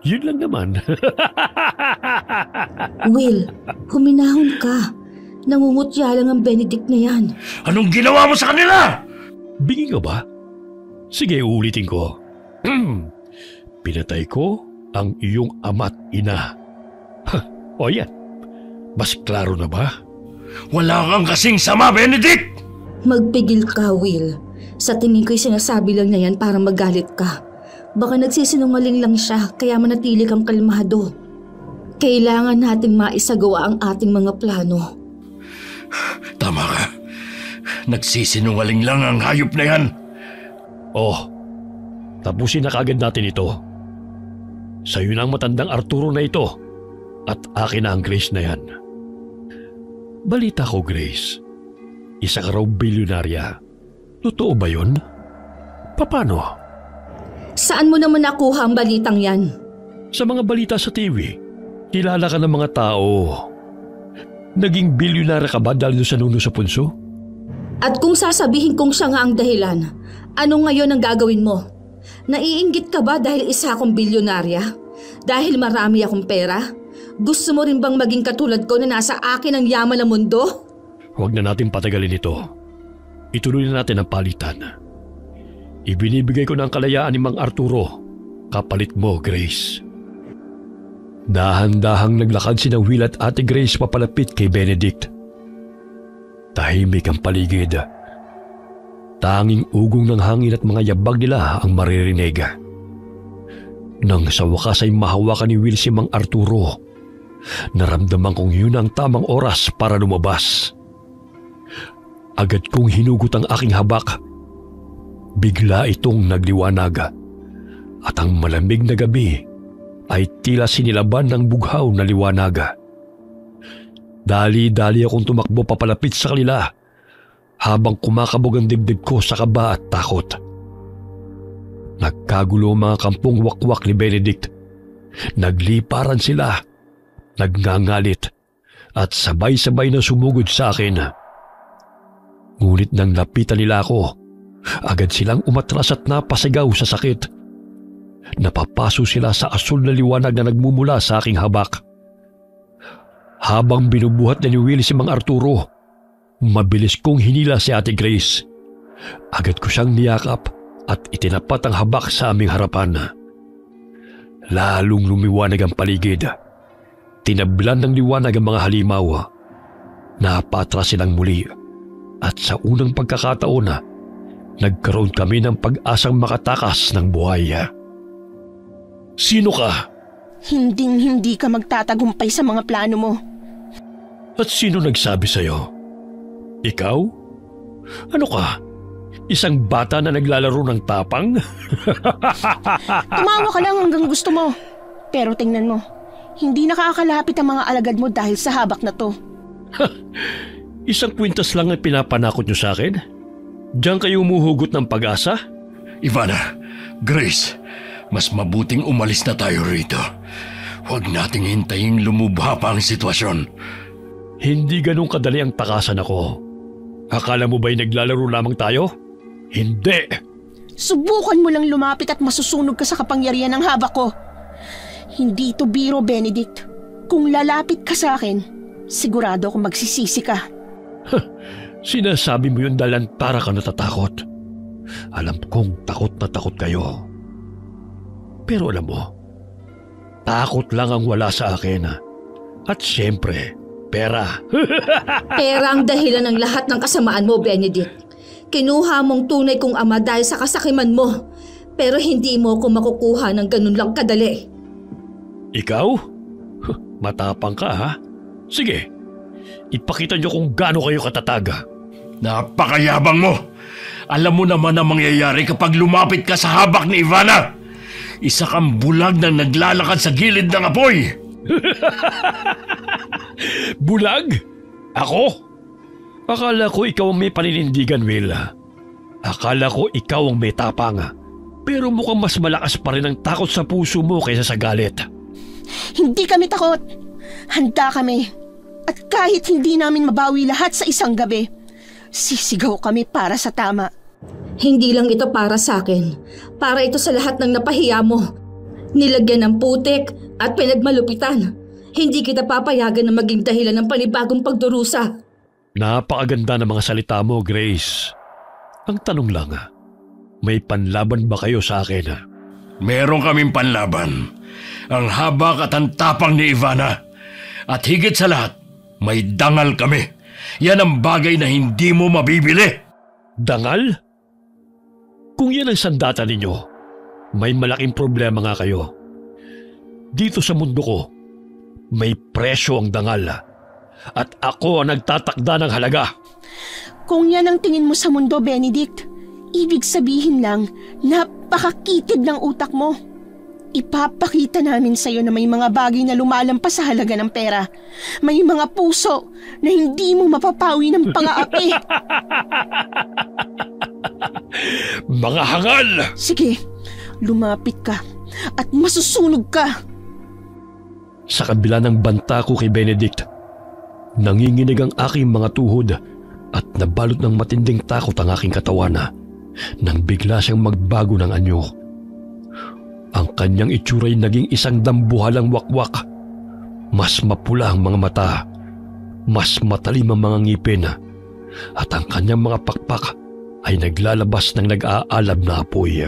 Yun lang naman. Will, huminahon ka. Nangungutya lang ang Benedict na yan. Anong ginawa mo sa kanila? Bingi ka ba? Sige, uulitin ko. Pinatay ko ang iyong ama't ina. O yan, mas klaro na ba? Wala kang kasing sama, Benedict! Magpigil ka, Will. Sa tingin ko'y sinasabi lang niya yan para magalit ka. Baka nagsisinungaling lang siya kaya manatili kang kalmado. Kailangan nating maisagawa ang ating mga plano. Tama ka. Nagsisinungaling lang ang hayop na yan. Tapusin na kagad natin ito. Sa'yo na ang matandang Arturo na ito at akin na ang Grace na yan. Balita ko, Grace, isa ka raw bilyonarya. Totoo ba yun? Paano? Saan mo naman nakuha ang balitang yan? Sa mga balita sa TV, kilala ka ng mga tao. Naging bilyonarya ka ba dahil sa nuno sa punso? At kung sasabihin kong siya nga ang dahilan, ano ngayon ang gagawin mo? Naiinggit ka ba dahil isa akong bilyonarya? Dahil marami akong pera? Gusto mo rin bang maging katulad ko na nasa akin ang yaman ng mundo? Huwag na natin patagalin ito. Ituloy na natin ang palitan. Ibinibigay ko ng kalayaan ni Mang Arturo. Kapalit mo, Grace. Dahan-dahang naglakad sina Will at Ate Grace papalapit kay Benedict. Tahimik ang paligid. Tanging ugong ng hangin at mga yabag nila ang maririnig. Nang sa wakas ay mahawakan ni Will si Mang Arturo, naramdaman kong yun ang tamang oras para lumabas. Agad kong hinugot ang aking habak. Bigla itong nagliwanag at ang malamig na gabi ay tila sinilaban ng bughaw na liwanag. Dali-dali akong tumakbo papalapit sa kanila habang kumakabog ang dibdib ko sa kaba at takot. Nagkagulo ang mga kampong wakwak ni Benedict. Nagliparan sila, nagngangalit at sabay-sabay na sumugod sa akin. Ngunit nang lapitan nila ako, agad silang umatras at napasigaw sa sakit. Napapaso sila sa asul na liwanag na nagmumula sa aking habak. Habang binubuhat na ni Will si Mang Arturo, mabilis kong hinila si Ate Grace. Agad ko siyang niyakap at itinapat ang habak sa aming harapan. Lalong lumiwanag ang paligid. Tinablan ng liwanag ang mga halimaw. Napatras silang muli at sa unang pagkakataon nagkaroon kami ng pag-asang makatakas ng buhay. Sino ka? Hinding-hindi ka magtatagumpay sa mga plano mo. At sino nagsabi sa'yo? Ikaw? Ano ka? Isang bata na naglalaro ng tapang? Tumawa ka lang hanggang gusto mo. Pero tingnan mo, hindi nakakalapit ang mga alagad mo dahil sa habak na to. Isang kwintas lang ang pinapanakot niyo sa akin? Diyan kayo umuhugot ng pag-asa? Ivana, Grace, mas mabuting umalis na tayo rito. Huwag nating hintayin lumubha pa ang sitwasyon. Hindi ganun kadali ang takasan ako. Akala mo ba'y naglalaro lamang tayo? Hindi! Subukan mo lang lumapit at masusunog ka sa kapangyarihan ng habak ko. Hindi ito biro, Benedict. Kung lalapit ka sa akin, sigurado akong magsisisi ka. Sinasabi mo yun dahil para ka natatakot. Alam kong takot na takot kayo. Pero alam mo, takot lang ang wala sa akin. At siyempre, pera. Pera ang dahilan ng lahat ng kasamaan mo, Benedict. Kinuha mong tunay kong ama dahil sa kasakiman mo. Pero hindi mo ako makukuha ng ganun lang kadali. Ikaw? Matapang ka, ha? Sige, ipakita niyo kung gaano kayo katataga. Napakayabang mo! Alam mo naman ang mangyayari kapag lumapit ka sa habak ni Ivana. Isa kang bulag na naglalakad sa gilid ng apoy. Bulag? Ako? Akala ko ikaw ang may paninindigan, Will. Akala ko ikaw ang may tapang. Pero mukhang mas malakas pa rin ang takot sa puso mo kaysa sa galit. Hindi kami takot. Handa kami. At kahit hindi namin mabawi lahat sa isang gabi, sisigaw kami para sa tama. Hindi lang ito para sa akin. Para ito sa lahat ng napahiya mo. Nilagyan ng putik at pinagmalupitan. Hindi kita papayagan na maging dahilan ng panibagong pagdurusa. Napakaganda ng mga salita mo, Grace. Ang tanong lang, may panlaban ba kayo sa akin? Meron kaming panlaban. Ang habak at ang tapang ni Ivana. At higit sa lahat, may dangal kami. Yan ang bagay na hindi mo mabibili. Dangal? Kung yan ang sandata ninyo, may malaking problema nga kayo. Dito sa mundo ko, may presyo ang dangal. At ako ang nagtatakda ng halaga. Kung yan ang tingin mo sa mundo, Benedict, ibig sabihin lang, napakakitid ng utak mo. Ipapakita namin sa'yo na may mga bagay na lumalampas sa halaga ng pera. May mga puso na hindi mo mapapawi ng pang-aapi. Mga hangal! Sige, lumapit ka at masusunog ka. Sa kabila ng banta ko kay Benedict, nanginginig ang aking mga tuhod at nabalot ng matinding takot ang aking katawan nang bigla siyang magbago ng anyo. Ang kanyang itsura'y naging isang dambuhalang wakwak. Mas mapula ang mga mata, mas matalim ang mga ngipin, at ang kanyang mga pakpak ay naglalabas ng nag-aalab na apoy.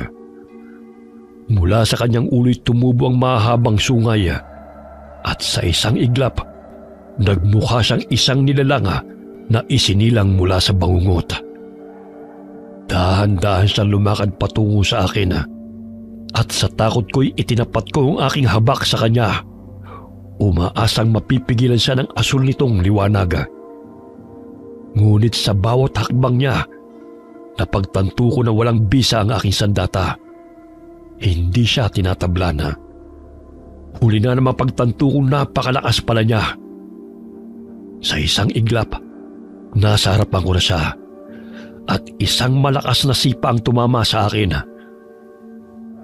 Mula sa kanyang ulo'y tumubo ang mahabang sungay, at sa isang iglap, nagmukha siyang isang nilalang na isinilang mula sa bangungot. Dahan-dahan siyang lumakad patungo sa akin, at sa takot ko'y itinapat ko ang aking habak sa kanya. Umaasang mapipigilan siya ng asul nitong liwanag. Ngunit sa bawat hakbang niya, napagtanto ko na walang bisa ang aking sandata. Hindi siya tinatablan. Huli na mapagtanto kong napakalakas pala niya. Sa isang iglap, nasa harapan ko na siya at isang malakas na sipa ang tumama sa akin.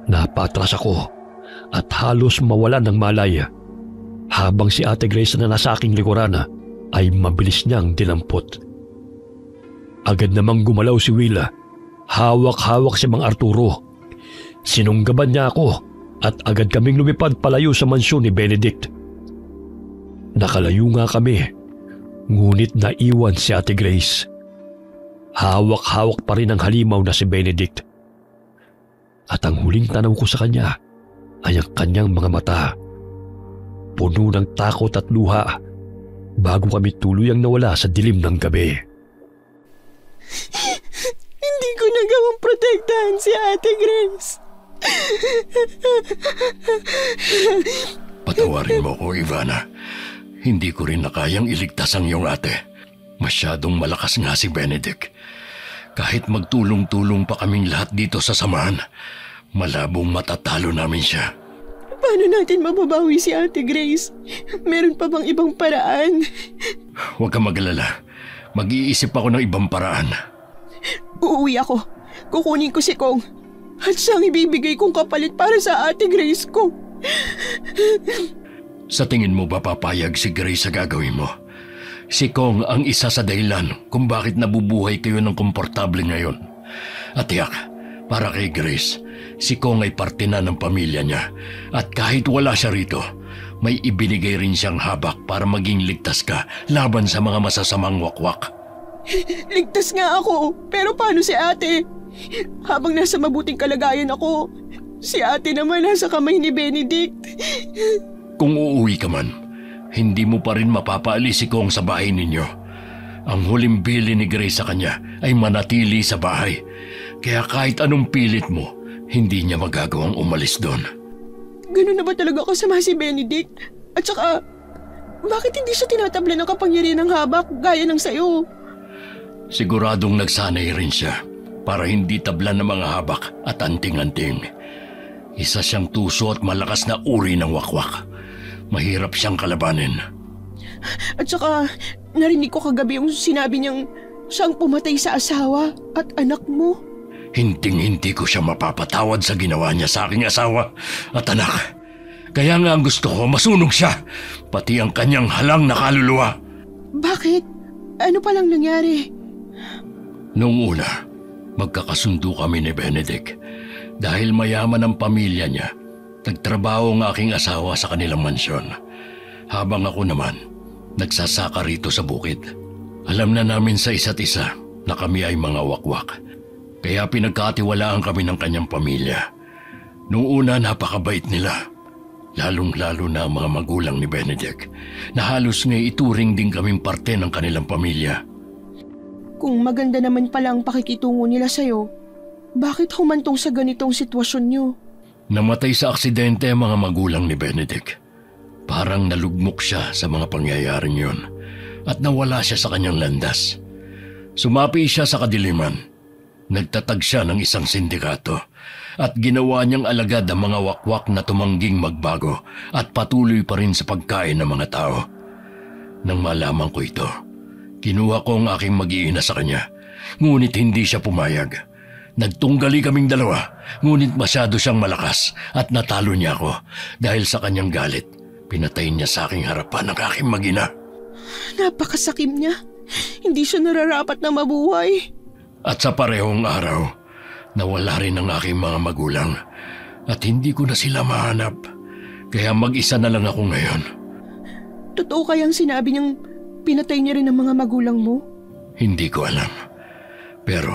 Napatras ako at halos mawalan ng malay habang si Ate Grace na nasa aking likuran ay mabilis niyang dinampot. Agad namang gumalaw si Will. Hawak-hawak si Mang Arturo. Sinunggaban niya ako at agad kaming lumipad palayo sa mansyon ni Benedict. Nakalayo nga kami, ngunit naiwan si Ate Grace. Hawak-hawak pa rin ang halimaw na si Benedict. At ang huling tanaw ko sa kanya ay ang kanyang mga mata. Puno ng takot at luha bago kami tuluyang nawala sa dilim ng gabi. Hindi ko nagawang protektahan si Ate Grace. Patawarin mo ko, Ivana. Hindi ko rin nakayang iligtas ang iyong ate. Masyadong malakas nga si Benedict. Kahit magtulong-tulong pa kaming lahat dito sa samahan, malabong matatalo namin siya. Paano natin mababawi si Ate Grace? Meron pa bang ibang paraan? Huwag kang mag-alala. Mag-iisip ako ng ibang paraan. Uuwi ako. Kukunin ko si Kong. At siyang ibibigay kong kapalit para sa Ate Grace ko. Sa tingin mo ba papayag si Grace sa gagawin mo? Si Kong ang isa sa dahilan kung bakit nabubuhay kayo ng komportable ngayon. At tiyak, para kay Grace, si Kong ay parte na ng pamilya niya. At kahit wala siya rito, may ibinigay rin siyang habak para maging ligtas ka laban sa mga masasamang wakwak. Ligtas nga ako, pero paano si Ate? Habang nasa mabuting kalagayan ako, si Ate naman nasa kamay ni Benedict. Kung uuwi ka man, hindi mo pa rin mapapaalis si Kong sa bahay ninyo. Ang huling bili ni Grace sa kanya ay manatili sa bahay. Kaya kahit anong pilit mo, hindi niya magagawang umalis doon. Ganun na ba talaga kasama si Benedict? At saka, bakit hindi siya tinatabla ng kapangyarihan ng habak gaya ng sayo? Siguradong nagsanay rin siya para hindi tablan ng mga habak at anting-anting. Isa siyang tuso at malakas na uri ng wakwak. Mahirap siyang kalabanin. At saka, narinig ko kagabi yung sinabi niyang siyang pumatay sa asawa at anak mo. Hinting-hindi ko siya mapapatawad sa ginawa niya sa aking asawa at anak. Kaya nga ang gusto ko, masunog siya, pati ang kanyang halang na kaluluwa. Bakit? Ano palang nangyari? Noong una, magkakasundo kami ni Benedict. Dahil mayaman ang pamilya niya, nagtrabaho ang aking asawa sa kanilang mansyon. Habang ako naman, nagsasaka rito sa bukid. Alam na namin sa isa't isa na kami ay mga wakwak. Kaya pinagkatiwalaan kami ng kanyang pamilya. Noong una, napakabait nila. Lalong-lalo na ang mga magulang ni Benedict, na halos ngay ituring din kaming parte ng kanilang pamilya. Kung maganda naman palang pakikitungo nila sa'yo, bakit humantong sa ganitong sitwasyon niyo? Namatay sa aksidente ang mga magulang ni Benedict. Parang nalugmok siya sa mga pangyayaring yon at nawala siya sa kanyang landas. Sumapi siya sa kadiliman. Nagtatag siya ng isang sindikato at ginawa niyang alagad ang mga wakwak na tumangging magbago at patuloy pa rin sa pagkain ng mga tao. Nang malaman ko ito, kinuha ko ang aking mag-iina sa kanya, ngunit hindi siya pumayag. Nagtunggali kaming dalawa, ngunit masyado siyang malakas at natalo niya ako dahil sa kanyang galit. Pinatay niya sa aking harapan ang aking mag-ina. Napakasakim niya. Hindi siya nararapat na mabuhay. At sa parehong araw, nawala rin ang aking mga magulang at hindi ko na sila mahanap. Kaya mag-isa na lang ako ngayon. Totoo kayang sinabi niyang pinatay niya rin ang mga magulang mo? Hindi ko alam. Pero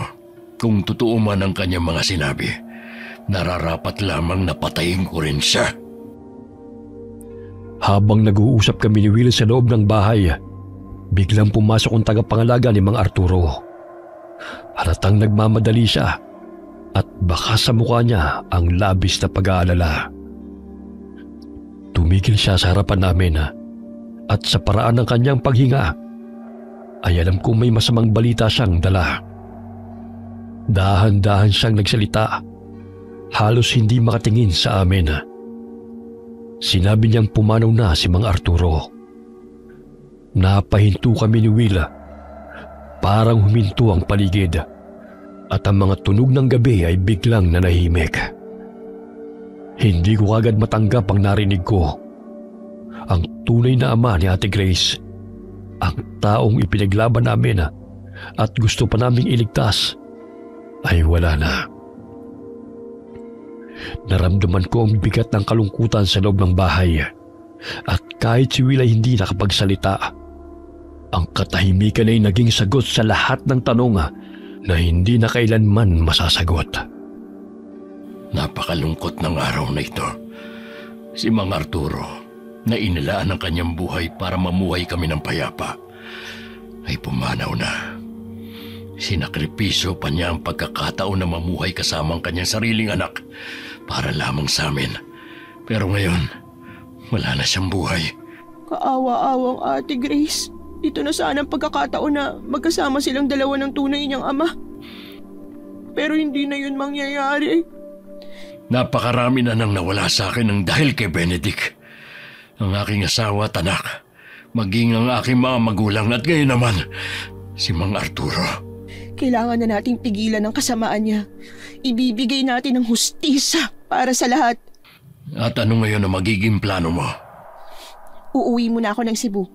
kung totoo man ang kanyang mga sinabi, nararapat lamang na patayin ko rin siya. Habang nag-uusap kami ni Will sa loob ng bahay, biglang pumasok ang tagapangalaga ni Mang Arturo. Halatang nagmamadali siya at baka sa mukha niya ang labis na pag-aalala. Tumigil siya sa harapan namin at sa paraan ng kanyang paghinga ay alam kong may masamang balita siyang dala. Dahan-dahan siyang nagsalita, halos hindi makatingin sa amin. Sinabi niyang pumanaw na si Mang Arturo. Napahinto kami ni Will. Parang huminto ang paligid at ang mga tunog ng gabi ay biglang nanahimik. Hindi ko agad matanggap ang narinig ko. Ang tunay na ama ni Ate Grace, ang taong ipinaglaban namin at gusto pa naming iligtas, ay wala na. Naramdaman ko ang bigat ng kalungkutan sa loob ng bahay at kahit si Will ay hindi nakapagsalita, ang katahimikan ay naging sagot sa lahat ng tanong na hindi na kailanman masasagot. Napakalungkot ng araw na ito. Si Mang Arturo, na inilaan ang kanyang buhay para mamuhay kami ng payapa, ay pumanaw na. Sinakripisyo pa niya ang pagkakataon na mamuhay kasama ang kanyang sariling anak para lamang sa amin. Pero ngayon, wala na siyang buhay. Kaawa-awang Ate Grace. Dito na sana ang pagkakataon na magkasama silang dalawa ng tunay niyang ama. Pero hindi na yun mangyayari. Napakarami na nang nawala sa akin ng dahil kay Benedict. Ang aking asawa at anak, maging ang aking mga magulang at ngayon naman, si Mang Arturo. Kailangan na nating pigilan ang kasamaan niya. Ibibigay natin ang hustisya para sa lahat. At ano ngayon ang magiging plano mo? Uuwi muna ako ng Cebu.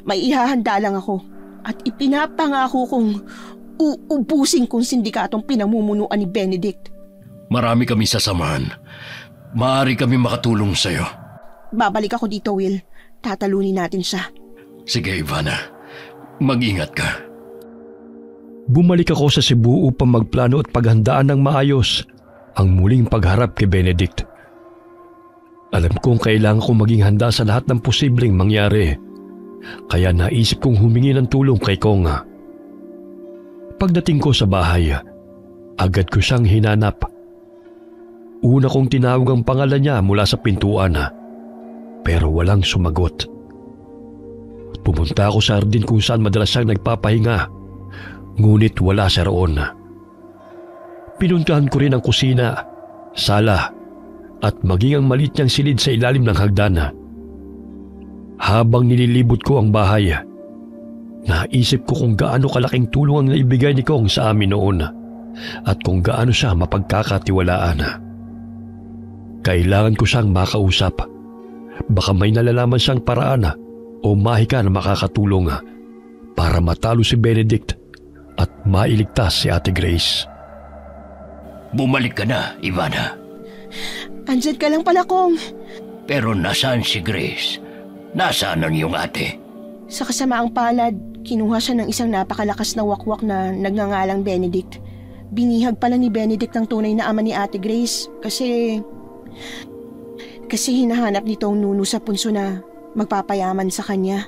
May ihahanda lang ako. At ipinapangako kong uubusin kong sindikatong pinamumunuan ni Benedict. Marami kami sasamahan. Maaari kami makatulong sa'yo. Babalik ako dito, Will. Tatalunin natin siya. Sige, Ivana. Mag-ingat ka. Bumalik ako sa Cebu upang magplano at paghandaan ng maayos ang muling pagharap kay Benedict. Alam kong kailangan kong maging handa sa lahat ng posibleng mangyari, kaya naisip kong humingi ng tulong kay Konga. Pagdating ko sa bahay, agad ko siyang hinanap. Una kong tinawag ang pangalan niya mula sa pintuan, pero walang sumagot. Pumunta ako sa hardin kung saan madalas siyang nagpapahinga, ngunit wala siya roon. Pinuntahan ko rin ang kusina, sala, at maging ang maliit niyang silid sa ilalim ng hagdan. Habang nililibot ko ang bahay, naisip ko kung gaano kalaking tulong ang naibigay ni Kong sa amin noon at kung gaano siya mapagkakatiwalaan. Kailangan ko siyang makausap. Baka may nalalaman siyang paraan o mahika na makakatulong para matalo si Benedict at mailigtas si Ate Grace. Bumalik ka na, Ivana. Andyan ka lang pala, Kong. Pero nasaan si Grace? Nasaan ang iyong ate? Sa kasamaang palad, kinuha siya ng isang napakalakas na wakwak na nagngangalang Benedict. Binihag pala ni Benedict ang tunay na ama ni Ate Grace kasi hinahanap nito ang nuno sa punso na magpapayaman sa kanya.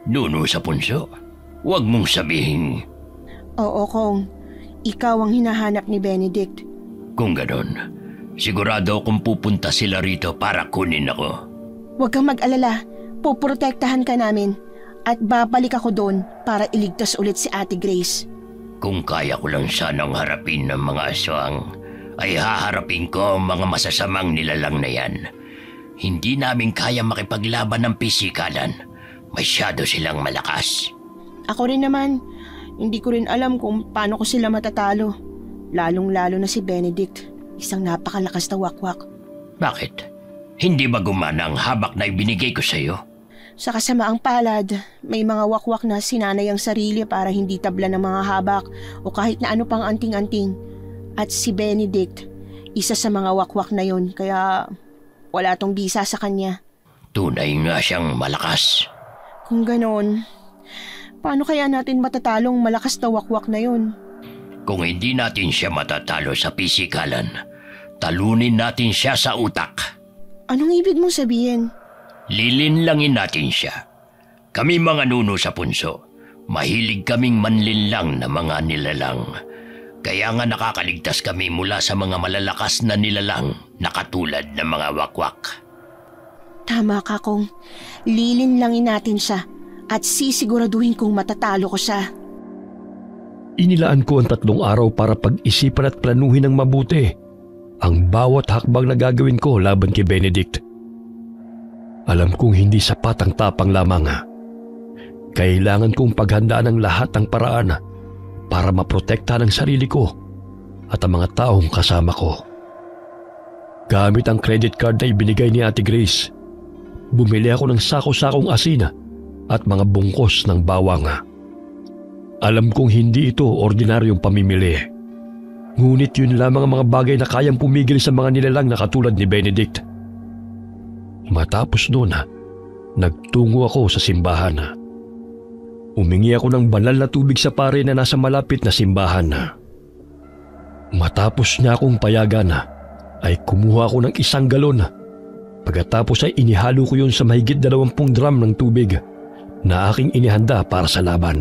Nuno sa punso? Huwag mong sabihin. Oo, Kong. Ikaw ang hinahanap ni Benedict. Kung ganon, sigurado akong pupunta sila rito para kunin ako. Huwag kang mag-alala. Poprotektahan ka namin. At babalik ako doon para iligtas ulit si Ate Grace. Kung kaya ko lang sanang harapin ng mga aswang, ay haharapin ko ang mga masasamang nilalang na yan. Hindi namin kaya makipaglaban ng pisikalan. Masyado silang malakas. Ako rin naman. Hindi ko rin alam kung paano ko sila matatalo. Lalong-lalo na si Benedict. Isang napakalakas na wakwak. Bakit? Hindi ba gumana ang habak na ibinigay ko sa iyo? Sa kasamaang palad, may mga wakwak na sinanay ang sarili para hindi tabla ng mga habak o kahit na ano pang anting-anting. At si Benedict, isa sa mga wakwak na yon, kaya wala tong bisa sa kanya. Tunay nga siyang malakas. Kung ganoon, paano kaya natin matatalong malakas na wakwak na yon? Kung hindi natin siya matatalo sa pisikalan, talunin natin siya sa utak. Anong ibig mong sabihin? Lilinlangin natin siya. Kami mga nuno sa punso, mahilig kaming manlinlang na mga nilalang. Kaya nga nakakaligtas kami mula sa mga malalakas na nilalang na katulad ng mga wakwak. Tama ka, Kong. Lilinlangin natin siya at sisiguraduhin kong matatalo ko siya. Inilaan ko ang 3 araw para pag-isipan at planuhin ng mabuti ang bawat hakbang na gagawin ko laban kay Benedict. Alam kong hindi sapat ang tapang lamang. Kailangan kong paghandaan ang lahat ng paraan para maprotektahan ang sarili ko at ang mga taong kasama ko. Gamit ang credit card na ibinigay ni Ate Grace, bumili ako ng sako-sakong asin at mga bungkos ng bawang. Alam kong hindi ito ordinaryong pamimili. Ngunit yun lamang ang mga bagay na kayang pumigil sa mga nilalang na katulad ni Benedict. Matapos noon, nagtungo ako sa simbahan. Umingi ako ng banal na tubig sa pare na nasa malapit na simbahan. Matapos niya akong payagan, ay kumuha ako ng 1 galon. Pagkatapos ay inihalo ko yun sa mahigit 20 drum ng tubig na aking inihanda para sa laban.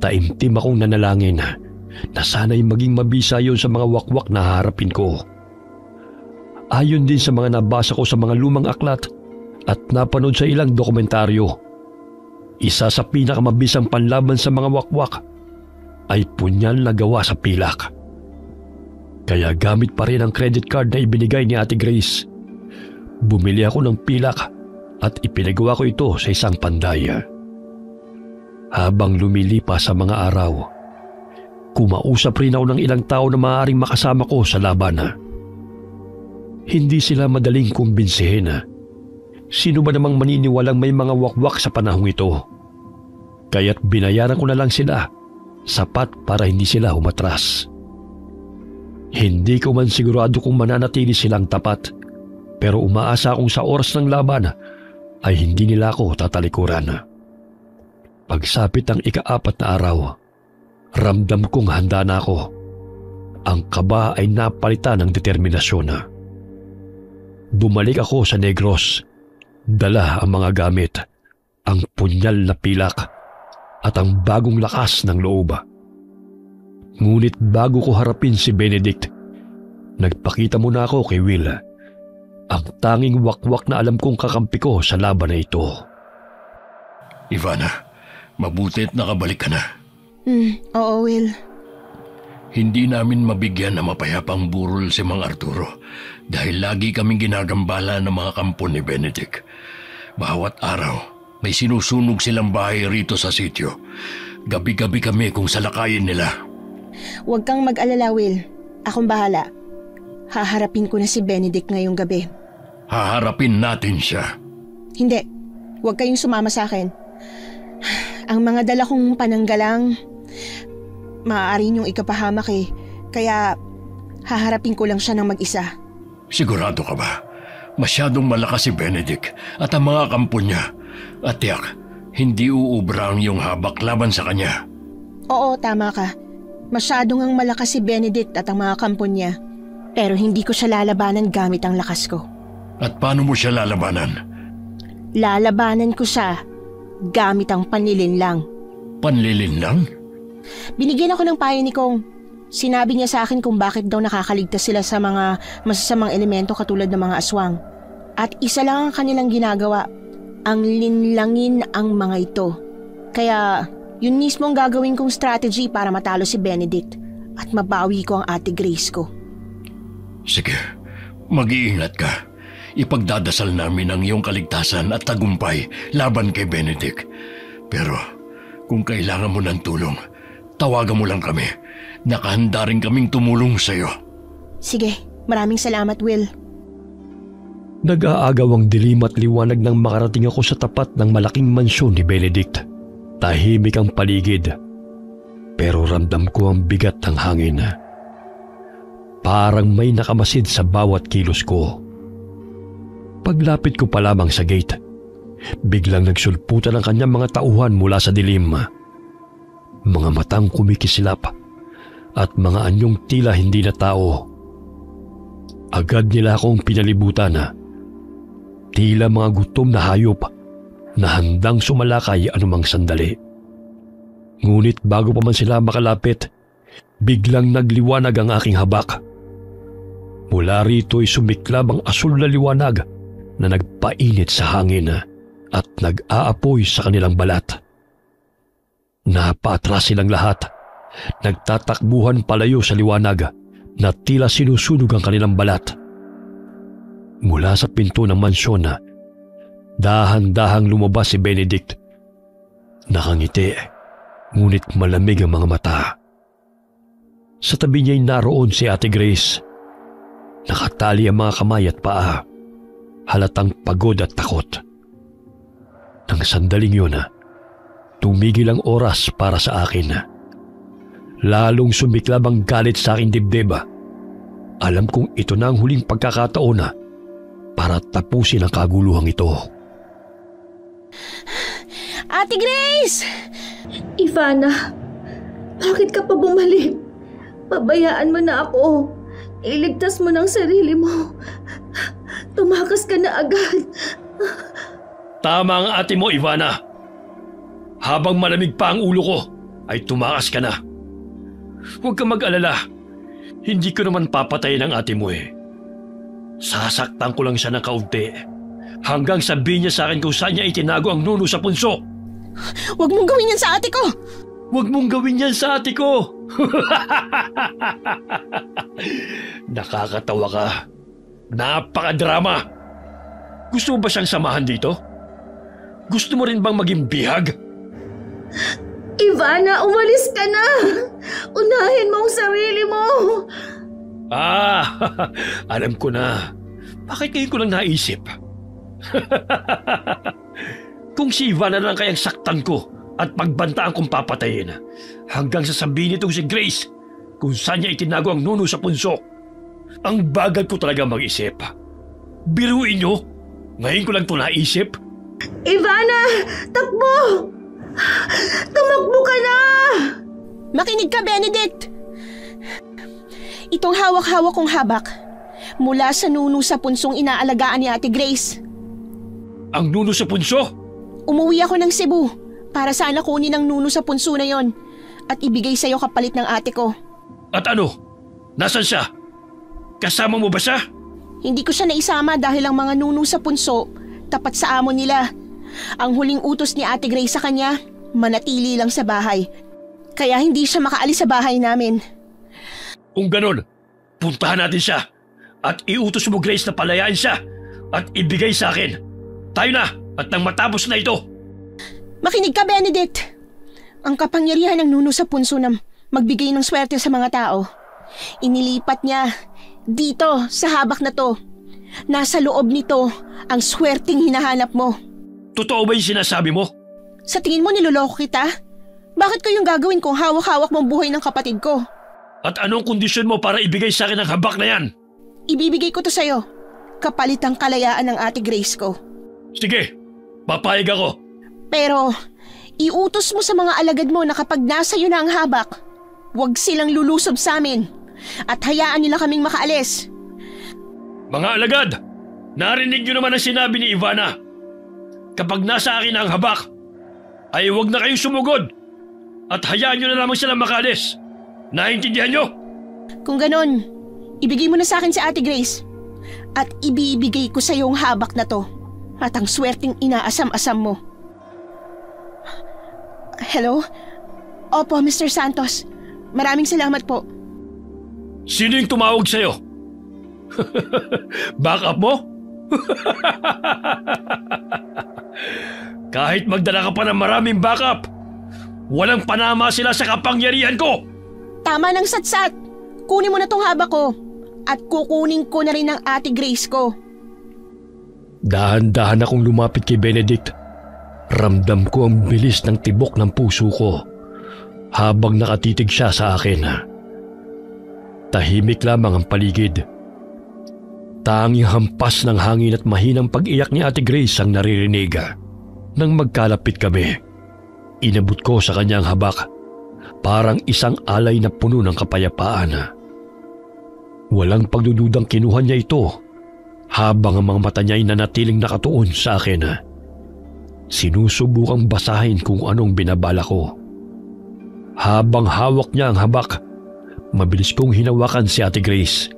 Taimtim akong nanalangin na sana'y maging mabisa yun sa mga wakwak na haharapin ko. Ayon din sa mga nabasa ko sa mga lumang aklat at napanood sa ilang dokumentaryo, isa sa pinakamabisang panlaban sa mga wakwak ay punyal na gawa sa pilak. Kaya gamit pa rin ang credit card na ibinigay ni Ate Grace, bumili ako ng pilak at ipinagawa ko ito sa isang panday. Habang lumilipas sa mga araw, kumausap rin ako ng ilang tao na maaaring makasama ko sa laban. Hindi sila madaling kumbinsihin. Sino ba namang maniniwalang may mga wakwak sa panahong ito? Kaya't binayaran ko na lang sila, sapat para hindi sila umatras. Hindi ko man sigurado kung mananatili silang tapat, pero umaasa akong sa oras ng laban ay hindi nila ako tatalikuran. Pagsapit ng ika-4 na araw, ramdam kong handa na ako. Ang kaba ay napalitan ng determinasyon. Bumalik ako sa Negros, dala ang mga gamit, ang punyal na pilak at ang bagong lakas ng loob. Ngunit bago ko harapin si Benedict, nagpakita muna ako kay Will, ang tanging wakwak na alam kong kakampi ko sa laban na ito. Ivana, mabuti't nakabalik ka na. Oo, Will. Hindi namin mabigyan na mapayapang burol si Mang Arturo dahil lagi kaming ginagambala ng mga kampo ni Benedict. Bawat araw, may sinusunog silang bahay rito sa sityo. Gabi-gabi kami kung salakayin nila. Huwag kang mag-alala, Will. Akong bahala. Haharapin ko na si Benedict ngayong gabi. Haharapin natin siya. Hindi. Huwag kayong sumama sa akin. Ang mga dala kong pananggalang, maaari niyong ikapahamak eh. Kaya haharapin ko lang siya ng mag-isa. Sigurado ka ba? Masyadong malakas si Benedict at ang mga kampo niya. At tiyak, hindi uubra ang iyong habak laban sa kanya. Oo, tama ka. Masyadong ang malakas si Benedict at ang mga kampo niya. Pero hindi ko siya lalabanan gamit ang lakas ko. At paano mo siya lalabanan? Lalabanan ko siya gamit ang panlilinlang. Panlilinlang? Binigyan ako ng payo ni Kong. Sinabi niya sa akin kung bakit daw nakakaligtas sila sa mga masasamang elemento katulad ng mga aswang. At isa lang ang kanilang ginagawa, ang linlangin ang mga ito. Kaya yun mismo ang gagawin kong strategy para matalo si Benedict at mabawi ko ang Ate Grace ko. Sige, mag-iingat ka. Ipagdadasal namin ang iyong kaligtasan at tagumpay laban kay Benedict. Pero kung kailangan mo ng tulong, tawagan mo lang kami. Nakahanda rin kaming tumulong sa iyo. Sige, maraming salamat, Will. Nag-aagaw ang dilim at liwanag nang makarating ako sa tapat ng malaking mansyon ni Benedict. Tahimik ang paligid, pero ramdam ko ang bigat ng hangin. Parang may nakamasid sa bawat kilos ko. Paglapit ko pa lamang sa gate, biglang nagsulputan ang kanyang mga tauhan mula sa dilim. Mga matang kumikislap at mga anyong tila hindi na tao. Agad nila akong pinalibutan. Tila mga gutom na hayop na handang sumalakay anumang sandali. Ngunit bago pa man sila makalapit, biglang nagliwanag ang aking habak. Mula rito ay sumiklab ang asul na liwanag na nagpainit sa hangin at nag-aapoy sa kanilang balat. Napaatras silang lahat, nagtatakbuhan palayo sa liwanag na tila sinusunog ang kanilang balat. Mula sa pinto ng mansyon, dahan-dahang lumabas si Benedict. Nakangiti, ngunit malamig ang mga mata. Sa tabi niya'y naroon si Ate Grace. Nakatali ang mga kamay at paa, halatang pagod at takot. Nang sandaling yun, tumigil ang oras para sa akin. Lalong sumiklab ang galit sa aking dibdib. Alam kong ito na ang huling pagkakataon para tapusin ang kaguluhang ito. Ate Grace! Ivana, bakit ka pa bumalik? Pabayaan mo na ako. Iligtas mo ng sarili mo. Tumakas ka na agad. Tama ang ate mo, Ivana. Habang malamig pa ang ulo ko, ay tumakas ka na. Huwag kang mag-alala. Hindi ko naman papatayin ang ate mo eh. Sasaktan ko lang siya ng kaunti. Hanggang sabihin niya sa akin kung saan niya itinago ang nuno sa punso. Huwag mong gawin yan sa ate ko! Huwag mong gawin yan sa ate ko! Nakakatawa ka. Napakadrama. Gusto mo ba siyang samahan dito? Gusto mo rin bang maging bihag? Ivana, umalis ka na! Unahin mo ang sarili mo! Alam ko na. Bakit ngayon ko lang naisip? Kung si Ivana lang kayang saktan ko at pagbantaan kong papatayin hanggang sasabihin nitong si Grace kung saan niya itinago ang nuno sa punso. Ang bagal ko talaga mag-isip. Biruin niyo, ngayon ko lang ito naisip. Ivana! Takbo! Tumakbo ka na! Makinig ka, Benedict! Itong hawak-hawak kong habak mula sa nuno sa punsong inaalagaan ni Ate Grace. Ang nuno sa punso? Umuwi ako ng Cebu para sana kunin ang nuno sa punso na yon at ibigay sa'yo kapalit ng ate ko. At ano? Nasaan siya? Kasama mo ba siya? Hindi ko siya naisama dahil ang mga nuno sa punso tapat sa amo nila. Ang huling utos ni Ate Grace sa kanya, manatili lang sa bahay. Kaya hindi siya makaalis sa bahay namin. Kung ganon, puntahan natin siya at iutos mo Grace na palayain siya at ibigay sa akin. Tayo na at nang matapos na ito. Makinig ka, Benedict. Ang kapangyarihan ng nuno sa punso na magbigay ng swerte sa mga tao, inilipat niya dito sa habak na to. Nasa loob nito ang swerteng hinahanap mo. Totoo ba yung sinasabi mo? Sa tingin mo niloloko kita? Bakit ko yung gagawin kung hawak-hawak mong buhay ng kapatid ko? At anong kondisyon mo para ibigay sa akin ang habak na yan? Ibibigay ko to sa'yo. Kapalit ang kalayaan ng Ate Grace ko. Sige, papayag ako. Pero, iutos mo sa mga alagad mo na kapag nasa iyo na ang habak, huwag silang lulusob sa amin at hayaan nila kaming makaalis. Mga alagad, narinig niyo naman ang sinabi ni Ivana. Kapag nasa akin ang habak, ay huwag na kayong sumugod at hayaan niyo na lamang silang makaalis. Naintindihan niyo? Kung ganon, ibigay mo na sa akin si Ate Grace at ibibigay ko sa iyo ang habak na to at ang swerteng inaasam-asam mo. Hello? Opo, Mr. Santos. Maraming salamat po. Sino yung tumawag sa'yo? Backup mo? Kahit magdala ka pa ng maraming backup, walang panama sila sa kapangyarihan ko! Tama ng satsat. Kunin mo na tong habak ko at kukunin ko na rin ang Ate Grace ko. Dahan-dahan akong lumapit kay Benedict. Ramdam ko ang bilis ng tibok ng puso ko habang nakatitig siya sa akin. Tahimik lamang ang paligid. Tanging hampas ng hangin at mahinang pag-iyak ni Ate Grace ang naririnig. Nang magkalapit kami, inabot ko sa kanya ang habak, parang isang alay na puno ng kapayapaan. Walang pagdududang kinuha niya ito habang ang mga mata niya ay nanatiling nakatuon sa akin. Sinusubukang basahin kung anong binabala ko. Habang hawak niya ang habak, mabilis kong hinawakan si Ate Grace.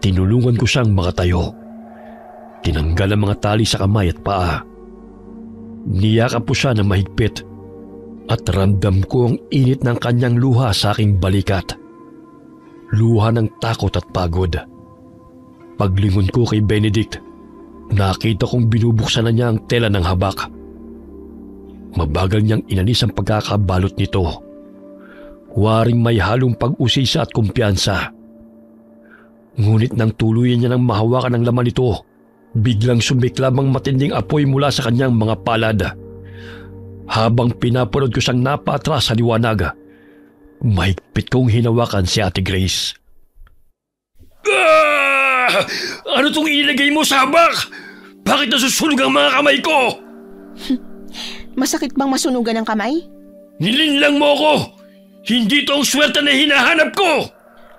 Tinulungan ko siyang makatayo. Tinanggal ang mga tali sa kamay at paa. Niyakap ko siya ng mahigpit at ramdam ko ang init ng kanyang luha sa aking balikat. Luha ng takot at pagod. Paglingon ko kay Benedict, nakita kong binubuksan na niya ang tela ng habak. Mabagal niyang inalis ang pagkakabalot nito. Waring may halong pag-usisa at kumpiyansa. Ngunit nang tuluyan niya ng mahawakan ang laman nito, biglang sumiklam ang matinding apoy mula sa kanyang mga palad. Habang pinapanood ko siyang napaatras sa liwanag, mahigpit kong hinawakan si Ate Grace. Ano tong inilagay mo sa habak? Bakit nasusunog ang mga kamay ko? Masakit bang masunugan ng kamay? Nilinlang mo ako! Hindi ito ang swerte na hinahanap ko!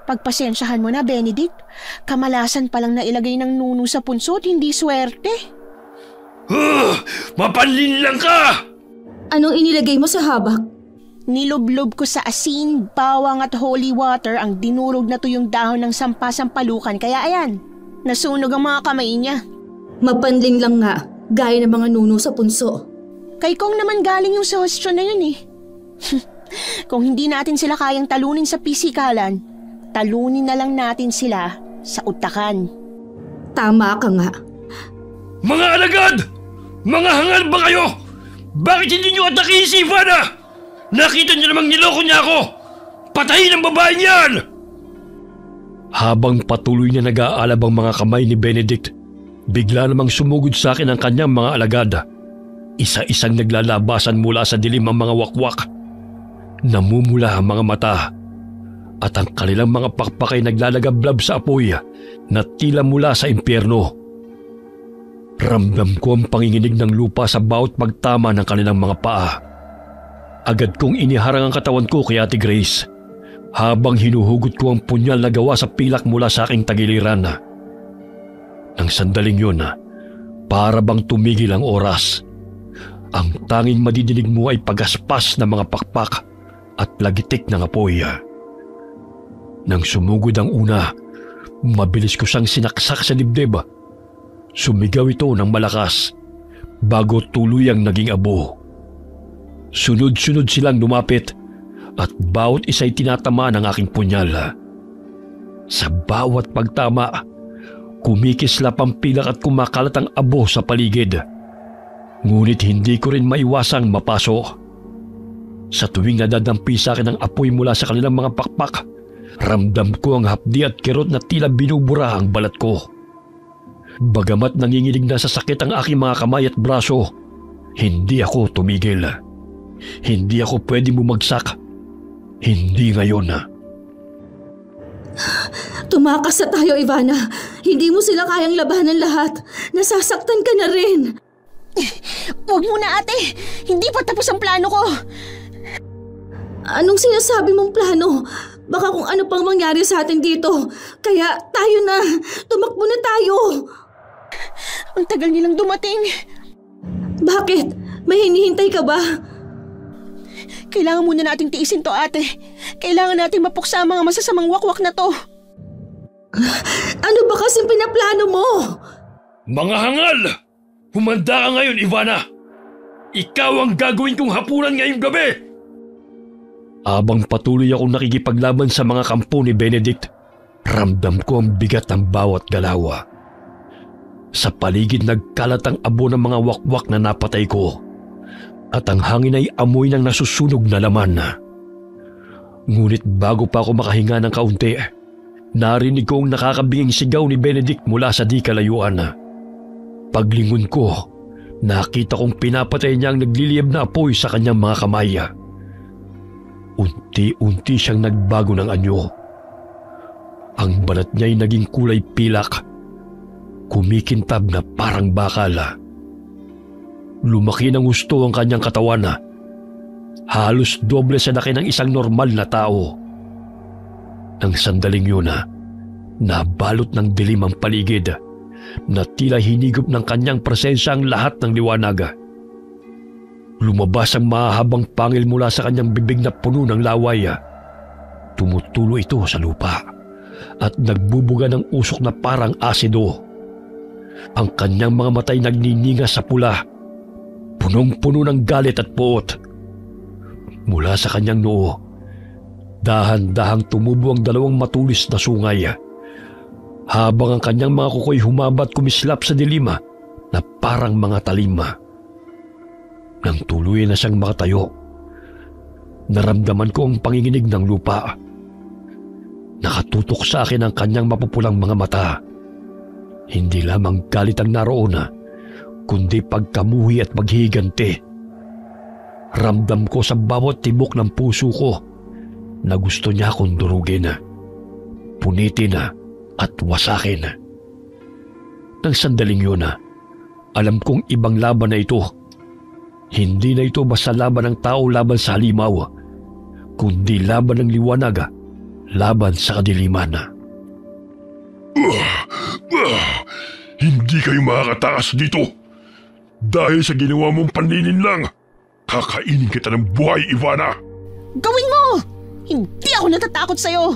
Pagpasensyahan mo na, Benedict. Kamalasan palang nailagay ng nuno sa punso at hindi swerte. Mapanlinlang ka! Anong inilagay mo sa habak? Nilublob ko sa asin, bawang at holy water ang dinurog na tuyong dahon ng sampasampalukan. Kaya ayan, nasunog ang mga kamay niya. Mapanling lang nga, gaya ng mga nuno sa punso. Kay Kong naman galing yung suggestion na yun eh. Kung hindi natin sila kayang talunin sa pisikalan, talunin na lang natin sila sa utakan. Tama ka nga. Mga alagad! Mga hangal ba kayo? Bakit hindi niyo atakihin si Ivana? Nakita niyo namang niloko niya ako! Patayin ang babae niyan! Habang patuloy na nag-aalab ang mga kamay ni Benedict, bigla namang sumugod sa akin ang kanyang mga alagad. Isa-isang naglalabasan mula sa dilim ang mga wakwak. Namumula ang mga mata at ang kanilang mga pakpak ay naglalagablab sa apoy na tila mula sa impyerno. Ramdam ko ang panginginig ng lupa sa bawat pagtama ng kanilang mga paa. Agad kong iniharang ang katawan ko kay Ate Grace habang hinuhugot ko ang punyal na gawa sa pilak mula sa aking tagiliran. Nang sandaling yun, para bang tumigil ang oras. Ang tanging madidinig mo ay pagaspas ng mga pakpak at lagitik ng apoy. Nang sumugod ang una, mabilis ko siyang sinaksak sa dibdib. Sumigaw ito ng malakas bago tuluyang naging abo. Sunod-sunod silang lumapit at bawat isa'y tinatama ng aking punyal. Sa bawat pagtama, kumikislap ang pilak at kumakalat ang abo sa paligid. Ngunit hindi ko rin maiwasang mapaso. Sa tuwing nadadampi sa akin ang apoy mula sa kanilang mga pakpak, ramdam ko ang hapdi at kirot na tila binubura ang balat ko. Bagamat nanginginig na sa sakit ang aking mga kamay at braso, hindi ako tumigil. Hindi ako pwedeng bumagsak. Hindi ngayon. Tumakas na tayo, Ivana. Hindi mo sila kayang labanan lahat. Nasasaktan ka na rin. Huwag muna, ate. Hindi pa tapos ang plano ko. Anong sinasabi mong plano? Baka kung ano pang mangyari sa atin dito. Kaya tayo na. Tumakbo na tayo. Ang tagal nilang dumating. Bakit? May hinihintay ka ba? Kailangan muna nating tiisin to, ate. Kailangan nating mapuksa ang mga masasamang wakwak na to. Ano ba kasing pinaplano mo? Mga hangal! Humanda ka ngayon, Ivana! Ikaw ang gagawin kong hapunan ngayong gabi! Habang patuloy akong nakikipaglaban sa mga kampo ni Benedict, ramdam ko ang bigat ng bawat galaw. Sa paligid nagkalat ang abo ng mga wakwak na napatay ko at ang hangin ay amoy ng nasusunog na laman. Ngunit bago pa ako makahinga ng kaunti, narinig ko ang nakakabinging sigaw ni Benedict mula sa di kalayuan. Paglingon ko, nakita kong pinapatay niya ang nagliliyab na apoy sa kanyang mga kamay. Unti-unti siyang nagbago ng anyo. Ang balat niya ay naging kulay pilak, kumikintab na parang bakal. Lumaki ng gusto ang kanyang katawan. Halos doble sa laki ng isang normal na tao. Nang sandaling yun, nabalot ng dilim ang paligid na tila hinigop ng kanyang presensya ang lahat ng liwanag. Lumabas ang mahahabang pangil mula sa kanyang bibig na puno ng laway. Tumutulo ito sa lupa at nagbubuga ng usok na parang asido. Ang kanyang mga matay nagnininga sa pula, punong-puno ng galit at puot. Mula sa kanyang noo, dahan-dahang tumubo ang dalawang matulis na sungay, habang ang kanyang mga kukoy humaba at kumislap sa dilim na parang mga talim. Nang tuluyan na siyang makatayo, naramdaman ko ang panginginig ng lupa. Nakatutok sa akin ang kanyang mapupulang mga mata. Hindi lamang galit ang naroon, kundi pagkamuhi at paghihiganti. Ramdam ko sa bawat tibok ng puso ko na gusto niya akong durugin, punitin at wasakin. Nang sandaling yun, alam kong ibang laban na ito. Hindi na ito basta laban ng tao laban sa halimaw, kundi laban ng liwanag laban sa kadiliman. Hindi kayo makakatakas dito. Dahil sa ginawa mong panlilinlang, kakainin kita ng buhay, Ivana. Gawin mo! Hindi ako natatakot sa'yo!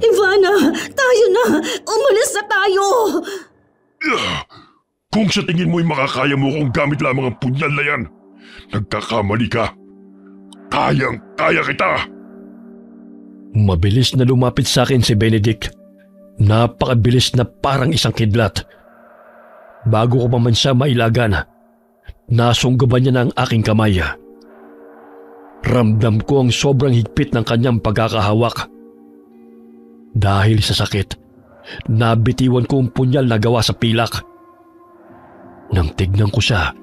Ivana, tayo na! Umalis na tayo! Kung sa tingin mo'y makakaya mo kung gamit lamang ang punyal na yan, nagkakamali ka. Kayang-kaya kita! Mabilis na lumapit sa akin si Benedict. Napakabilis na parang isang kidlat. Bago ko pa man siya mailagan, nasunggaban niya na ang aking kamay. Ramdam ko ang sobrang higpit ng kanyang pagkakahawak. Dahil sa sakit, nabitiwan ko ang punyal na gawa sa pilak. Nang tignan ko siya,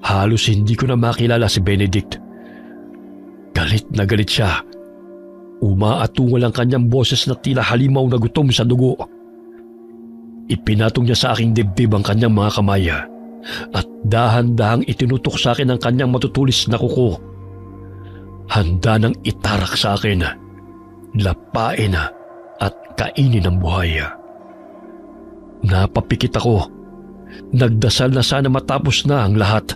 halos hindi ko na makilala si Benedict. Galit na galit siya. Umaatungal ang kanyang boses na tila halimaw na gutom sa dugo. Ipinatong niya sa aking dibdib ang kanyang mga kamay at dahan-dahang itinutok sa akin ang kanyang matutulis na kuko. Handa nang itarak sa akin, lapain at kainin ang buhay. Napapikit ako. Nagdasal na sana matapos na ang lahat.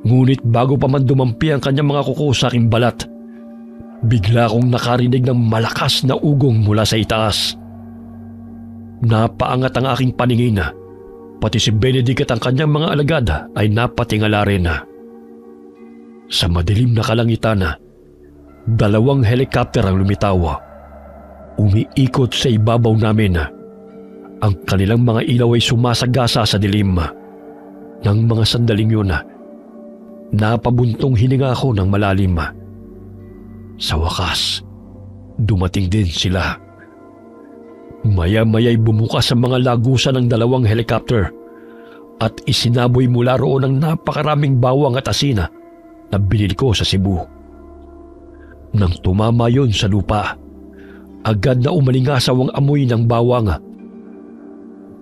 Ngunit bago pa man dumampi ang kanyang mga kuko sa aking balat, bigla akong nakarinig ng malakas na ugong mula sa itaas. Napaangat ang aking paningin. Pati si Benedict at ang kanyang mga alagad ay napatingala rin. Sa madilim na kalangitan, 2 helikopter ang lumitaw. Umiikot sa ibabaw namin. Ang kanilang mga ilaw ay sumasagasa sa dilim. Nang mga sandaling yun, napabuntong hininga ako ng malalim. Sa wakas, dumating din sila. Maya-maya'y bumukas ang mga lagusan ng 2 helicopter at isinaboy mula roon ang napakaraming bawang at asina na binili ko sa Cebu. Nang tumama yon sa lupa, agad na umalingasaw ang amoy ng bawang.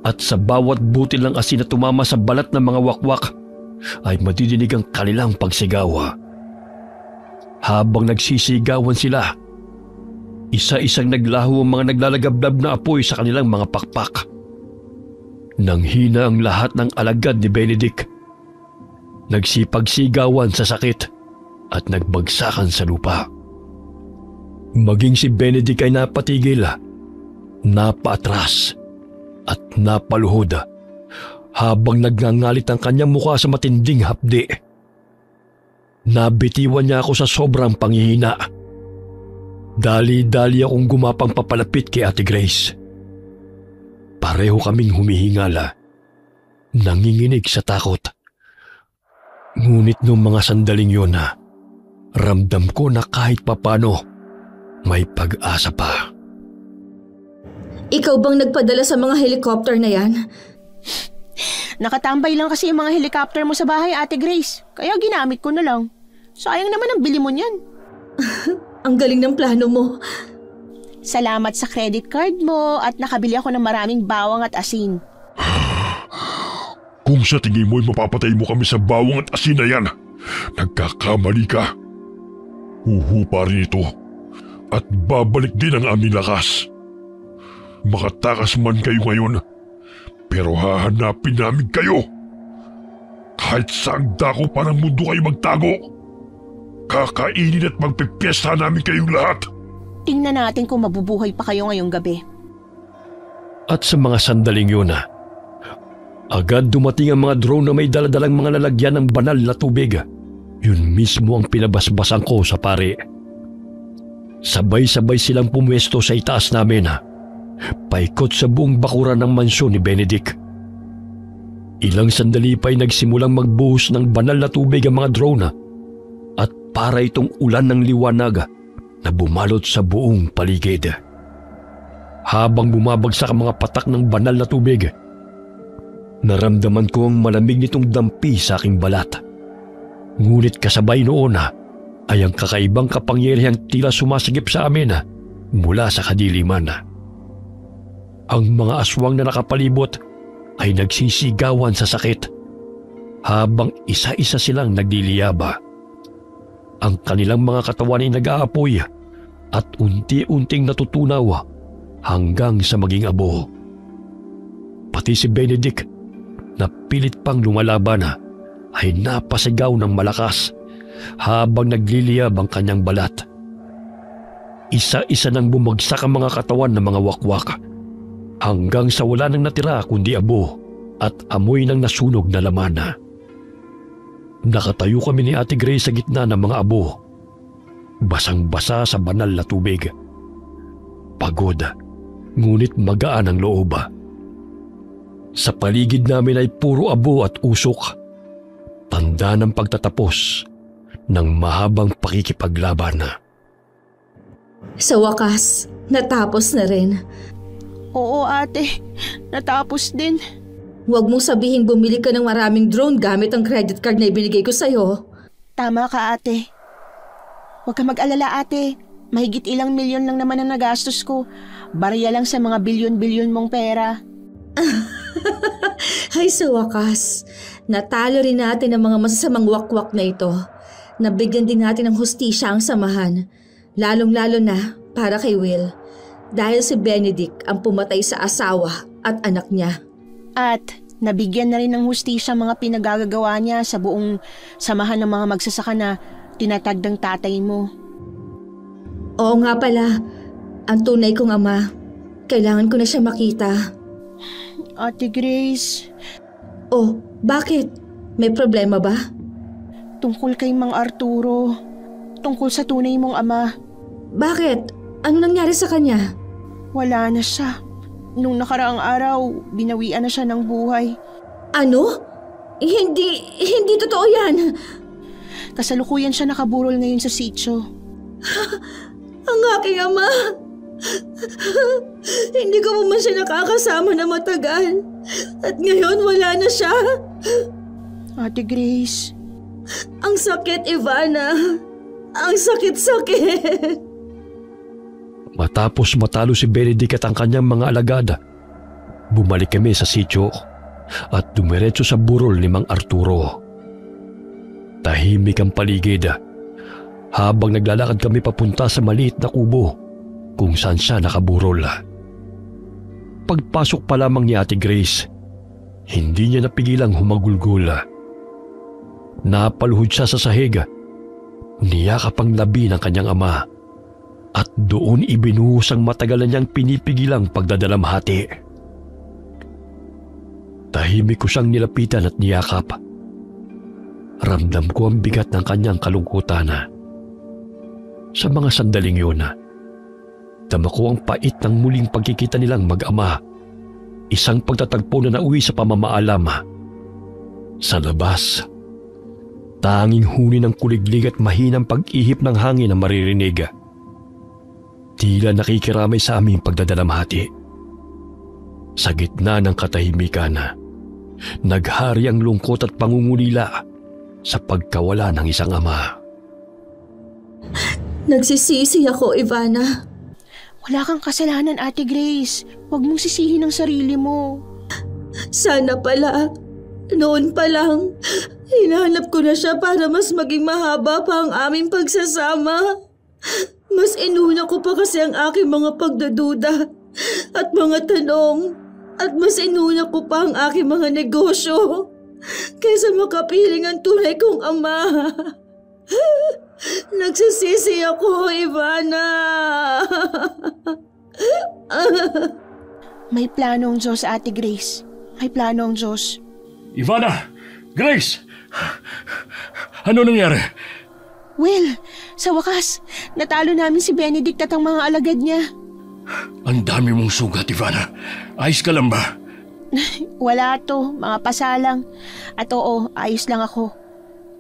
At sa bawat butil ng asin na tumama sa balat ng mga wakwak ay madidinig ang kanilang pagsigaw. Habang nagsisigawan sila, isa-isang naglaho ang mga naglalagablab na apoy sa kanilang mga pakpak. Nang hina ang lahat ng alagad ni Benedict, nagsipagsigawan sa sakit at nagbagsakan sa lupa. Maging si Benedict ay napatigil, napaatras at napaluhod habang nagngangalit ang kanyang mukha sa matinding hapdi. Nabitiwan niya ako sa sobrang panghihina. Dali-dali akong gumapang papalapit kay Ate Grace. Pareho kaming humihingala, nanginginig sa takot. Ngunit noong mga sandaling yun, ramdam ko na kahit papano may pag-asa pa. Ikaw bang nagpadala sa mga helicopter na yan? Nakatambay lang kasi yung mga helicopter mo sa bahay, Ate Grace. Kaya ginamit ko na lang. Sayang naman ang bili mo niyan. Ang galing ng plano mo. Salamat sa credit card mo at nakabili ako ng maraming bawang at asin. Kung sa tingin mo'y mapapatay mo kami sa bawang at asin na yan, nagkakamali ka. Huhupa rin ito at babalik din ang aming lakas. Makatakas man kayo ngayon, pero hahanapin namin kayo. Kahit saang dako pa ng mundo kayo magtago, kakainin at magpipiyesta namin kayong lahat. Tingnan natin kung mabubuhay pa kayo ngayong gabi. At sa mga sandaling yun, agad dumating ang mga drone na may daladalang mga lalagyan ng banal na tubig. Yun mismo ang pinabasbasan ko sa pare. Sabay-sabay silang pumwesto sa itaas namin, paikot sa buong bakuran ng mansyon ni Benedict. Ilang sandali pa'y nagsimulang magbuhos ng banal na tubig ang mga drone at para itong ulan ng liwanag na bumalot sa buong paligid. Habang bumabagsak ang mga patak ng banal na tubig, naramdaman ko ang malamig nitong dampi sa aking balat. Ngunit kasabay noon ay ang kakaibang kapangyarihang tila sumasagip sa amin mula sa kadiliman. Ang mga aswang na nakapalibot ay nagsisigawan sa sakit. habang isa-isa silang nagliliyaba. Ang kanilang mga katawan ay nag-aapoy at unti-unting natutunaw hanggang sa maging abo. Pati si Benedict na pilit pang lumalaban ay napasigaw ng malakas habang nagliliyab ang kanyang balat. Isa-isa nang bumagsak ang mga katawan ng mga wakwak hanggang sa wala nang natira kundi abo at amoy ng nasunog na laman. Nakatayo kami ni Ate Grace sa gitna ng mga abo, basang-basa sa banal na tubig. Pagod, ngunit magaan ang loob. Sa paligid namin ay puro abo at usok, tanda ng pagtatapos ng mahabang pakikipaglaban. Sa wakas, natapos na rin. Oo ate, natapos din. Huwag mong sabihing bumili ka ng maraming drone gamit ang credit card na ibinigay ko sa'yo. Tama ka ate. Huwag ka mag-alala ate. Mahigit ilang milyon lang naman ang nagastos ko. Barya lang sa mga bilyon-bilyon mong pera. Ay sa wakas, natalo rin natin ang mga masasamang wakwak na ito. Nabigyan din natin ng hustisya ang samahan. Lalong-lalo na para kay Will. Dahil si Benedict ang pumatay sa asawa at anak niya. At nabigyan na rin ng hustisya mga pinagagagawa niya sa buong samahan ng mga magsasaka na tinatag ng tatay mo. Oo nga pala, ang tunay kong ama. Kailangan ko na siya makita. Ate Grace. Oh, bakit? May problema ba? Tungkol kay Mang Arturo. Tungkol sa tunay mong ama. Bakit? Ano nangyari sa kanya? Wala na siya. Nung nakaraang araw, binawian na siya ng buhay. Ano? Hindi totoo yan. Kasalukuyan siya nakaburol ngayon sa sitio. Ang aking ama. Hindi ko pa man siya nakakasama na matagal. At ngayon wala na siya. Ate Grace. Ang sakit, Ivana. Ang sakit-sakit. Matapos matalo si Benedict at ang kanyang mga alagad, bumalik kami sa sitio at dumiretso sa burol ni Mang Arturo. Tahimik ang paligid habang naglalakad kami papunta sa maliit na kubo kung saan siya nakaburol. Pagpasok pa lamang ni Ate Grace, hindi niya napigilang humagulgol. Napaluhod siya sa sahig, niyakap ang labi ng kanyang ama. At doon ibinuhos ang matagal na niyang pinipigilang pagdadalamhati. Tahimik ko siyang nilapitan at niyakap. Ramdam ko ang bigat ng kanyang kalungkutan. Sa mga sandaling yun, dama ko ang pait ng muling pagkikita nilang mag-ama. Isang pagtatagpo na nauwi sa pamamaalam. Sa labas, tanging huni ng kuliglig at mahinang pag-ihip ng hangin na maririnig. Tila nakikiramay sa aming pagdadalamhati. Sa gitna ng katahimikan, naghari ang lungkot at pangungulila sa pagkawala ng isang ama. Nagsisisi ako, Ivana. Wala kang kasalanan, Ate Grace. Huwag mong sisihin ang sarili mo. Sana pala, noon pa lang, hinahanap ko na siya para mas maging mahaba pa ang aming pagsasama. Mas inuna ko pa kasi ang aking mga pagdududa at mga tanong at mas inuna ko pa ang aking mga negosyo kaysa makapiling ang tunay kong ama. Nagsisisi ako, Ivana. May plano ang Diyos, Ate Grace. May plano ang Diyos. Ivana! Grace! Ano nangyari? Will, sa wakas, natalo namin si Benedict at ang mga alagad niya. Ang dami mong sugat, Ivana. Ayos ka lang ba? Wala to, mga pasalang. At oo, ayos lang ako.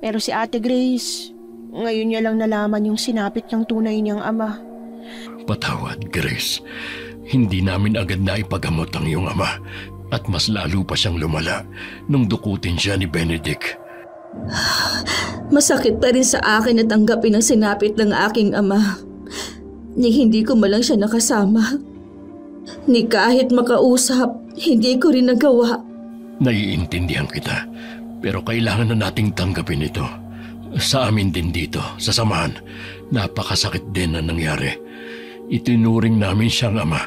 Pero si Ate Grace, ngayon niya lang nalaman yung sinapit ng tunay niyang ama. Patawad, Grace. Hindi namin agad na ipagamot ang iyong ama at mas lalo pa siyang lumala nung dukutin siya ni Benedict. Masakit pa rin sa akin na tanggapin ang sinapit ng aking ama. Ni hindi ko malang siya nakasama. Ni kahit makausap, hindi ko rin nagawa. Naiintindihan kita. Pero kailangan na nating tanggapin ito. Sa amin din dito, sa samahan, napakasakit din ang nangyari. Itinuring namin siyang ama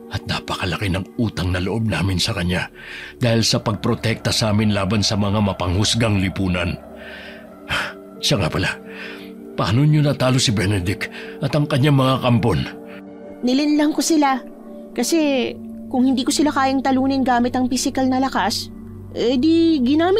at napakalaki ng utang na loob namin sa kanya dahil sa pagprotekta sa amin laban sa mga mapanghusgang lipunan. Siya nga pala, paano niyo natalo si Benedict at ang kanyang mga kampon? Nilinlang ko sila. Kasi kung hindi ko sila kayang talunin gamit ang pisikal na lakas, di ginamit